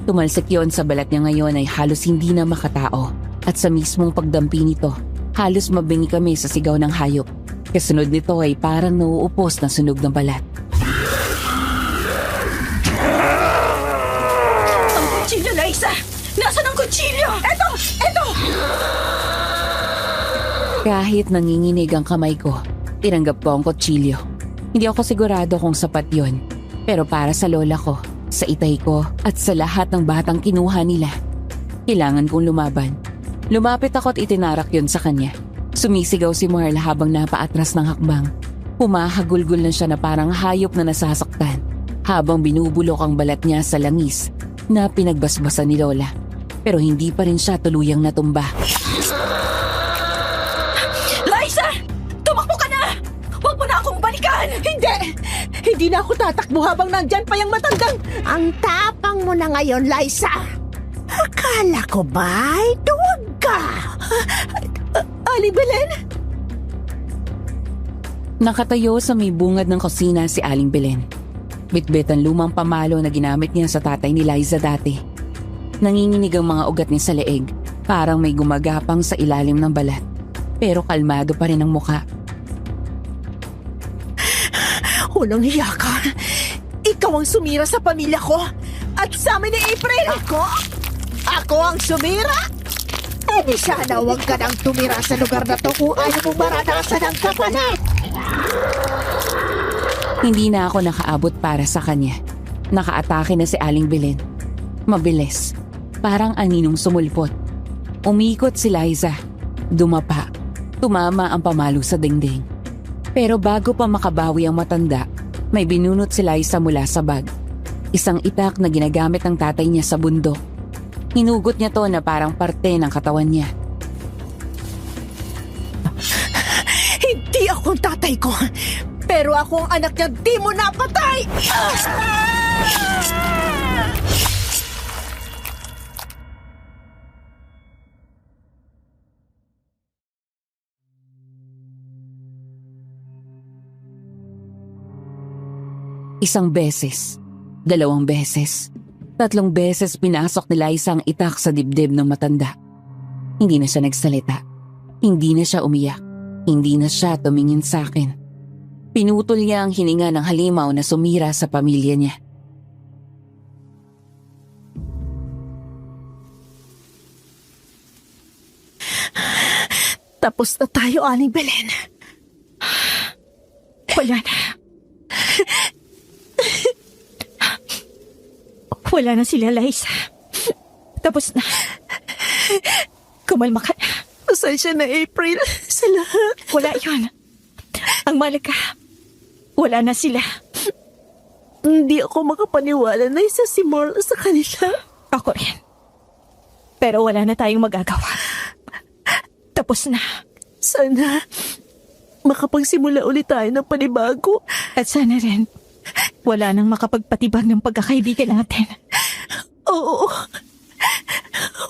Tumalsik yon sa balat niya ngayon ay halos hindi na makatao. At sa mismong pagdampi nito, halos mabingi kami sa sigaw ng hayop. Kasunod nito ay parang nauupos na sunog ng balat. Ang kutsilyo, Liza! Nasaan ang kutsilyo? Eto! Kahit nanginginig ang kamay ko, tinanggap ko ang kutsilyo. Hindi ako sigurado kung sapat yon. Pero para sa lola ko, sa itay ko, at sa lahat ng batang kinuha nila, kailangan kong lumaban. Lumapit ako at itinarak yon sa kanya. Sumisigaw si Marl habang napaatras ng hakbang. Humahagulgol na siya na parang hayop na nasasaktan habang binubulok ang balat niya sa langis na pinagbasbasan ni Lola. Pero hindi pa rin siya tuluyang natumba. Liza! Tumakbo ka na! Huwag mo na akong balikan! Hindi na ako tatakbo habang nandyan pa yung matandang... Ang tapang mo na ngayon, Liza. Akala ko ba'y duwag ka? Aling Belen? Nakatayo sa may bungad ng kusina si Aling Belen. Bitbit ang lumang pamalo na ginamit niya sa tatay ni Liza dati. Nanginginig ang mga ugat niya sa leeg, parang may gumagapang sa ilalim ng balat. Pero kalmado pa rin ang muka. Walang hiya ka. Ikaw ang sumira sa pamilya ko. At sa amin ni April. Ako ang sumira? Eh di sana huwag ka nang tumira sa lugar na to kung ayaw mong maranasan ang kapalit. Hindi na ako nakaabot para sa kanya. Nakaatake na si Aling Belen. Mabilis. Parang aninong sumulpot. Umikot si Liza. Dumapa. Tumama ang pamalo sa dingding. Pero bago pa makabawi ang matanda, may binunot si Liza mula sa bag. Isang itak na ginagamit ng tatay niya sa bundok. Hinugot niya to na parang parte ng katawan niya. Hindi ako ang tatay ko. Pero ako ang anak niya, di mo napatay! 1 beses, 2 beses, 3 beses pinasok ni Liza ang itak sa dibdib ng matanda. Hindi na siya nagsalita. Hindi na siya umiyak. Hindi na siya tumingin sa akin. Pinutol niya ang hininga ng halimaw na sumira sa pamilya niya. Tapos na tayo, Aling Belen. Wala na. Wala na sila, Liza. Tapos na. Kumalma ka na. Pasensya na, April. Sa lahat. Wala yun. Ang malaga, wala na sila. Hindi ako makapaniwala na isa si Marl sa kanila. Ako rin. Pero wala na tayong magagawa. Tapos na. Sana makapagsimula ulit tayo ng panibago. At sana rin, wala nang makapagpatibag ng pagkakaibigan natin. Oo.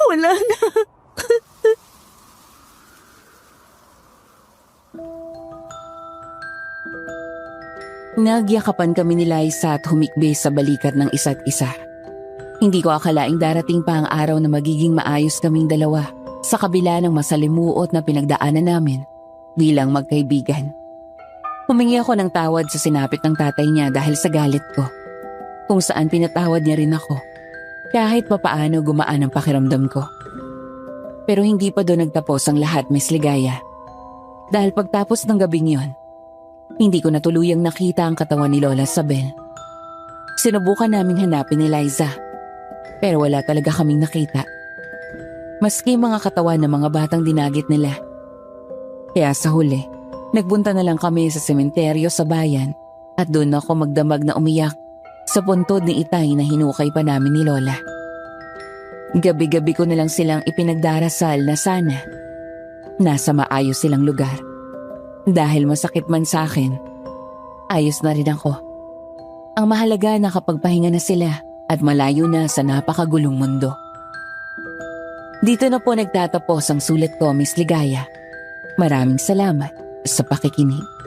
Wala na. Nagyakapan kami ni Liza at humikbi sa balikat ng isa't isa. Hindi ko akalaing darating pa ang araw na magiging maayos kaming dalawa sa kabila ng masalimuot na pinagdaanan namin bilang magkaibigan. Humingi ako ng tawad sa sinapit ng tatay niya dahil sa galit ko, kung saan pinatawad niya rin ako kahit papaano gumaan ang pakiramdam ko. Pero hindi pa doon nagtapos ang lahat, Miss Ligaya. Dahil pagtapos ng gabing yon, hindi ko na tuluyang nakita ang katawan ni Lola Sabel. Sinubukan naming hanapin ni Liza, pero wala talaga kaming nakita. Maski mga katawan ng mga batang dinagit nila. Kaya sa huli, nagbunta na lang kami sa sementeryo sa bayan at doon ako magdamag na umiyak sa puntod ni Itay na hinukay pa namin ni Lola. Gabi-gabi ko na lang silang ipinagdarasal na sana nasa maayos silang lugar. Dahil masakit man sa akin, ayos na rin ako. Ang mahalaga na kapagpahinga na sila at malayo na sa napakagulong mundo. Dito na po nagtatapos ang sulat ko, Miss Ligaya. Maraming salamat sa pakikinig.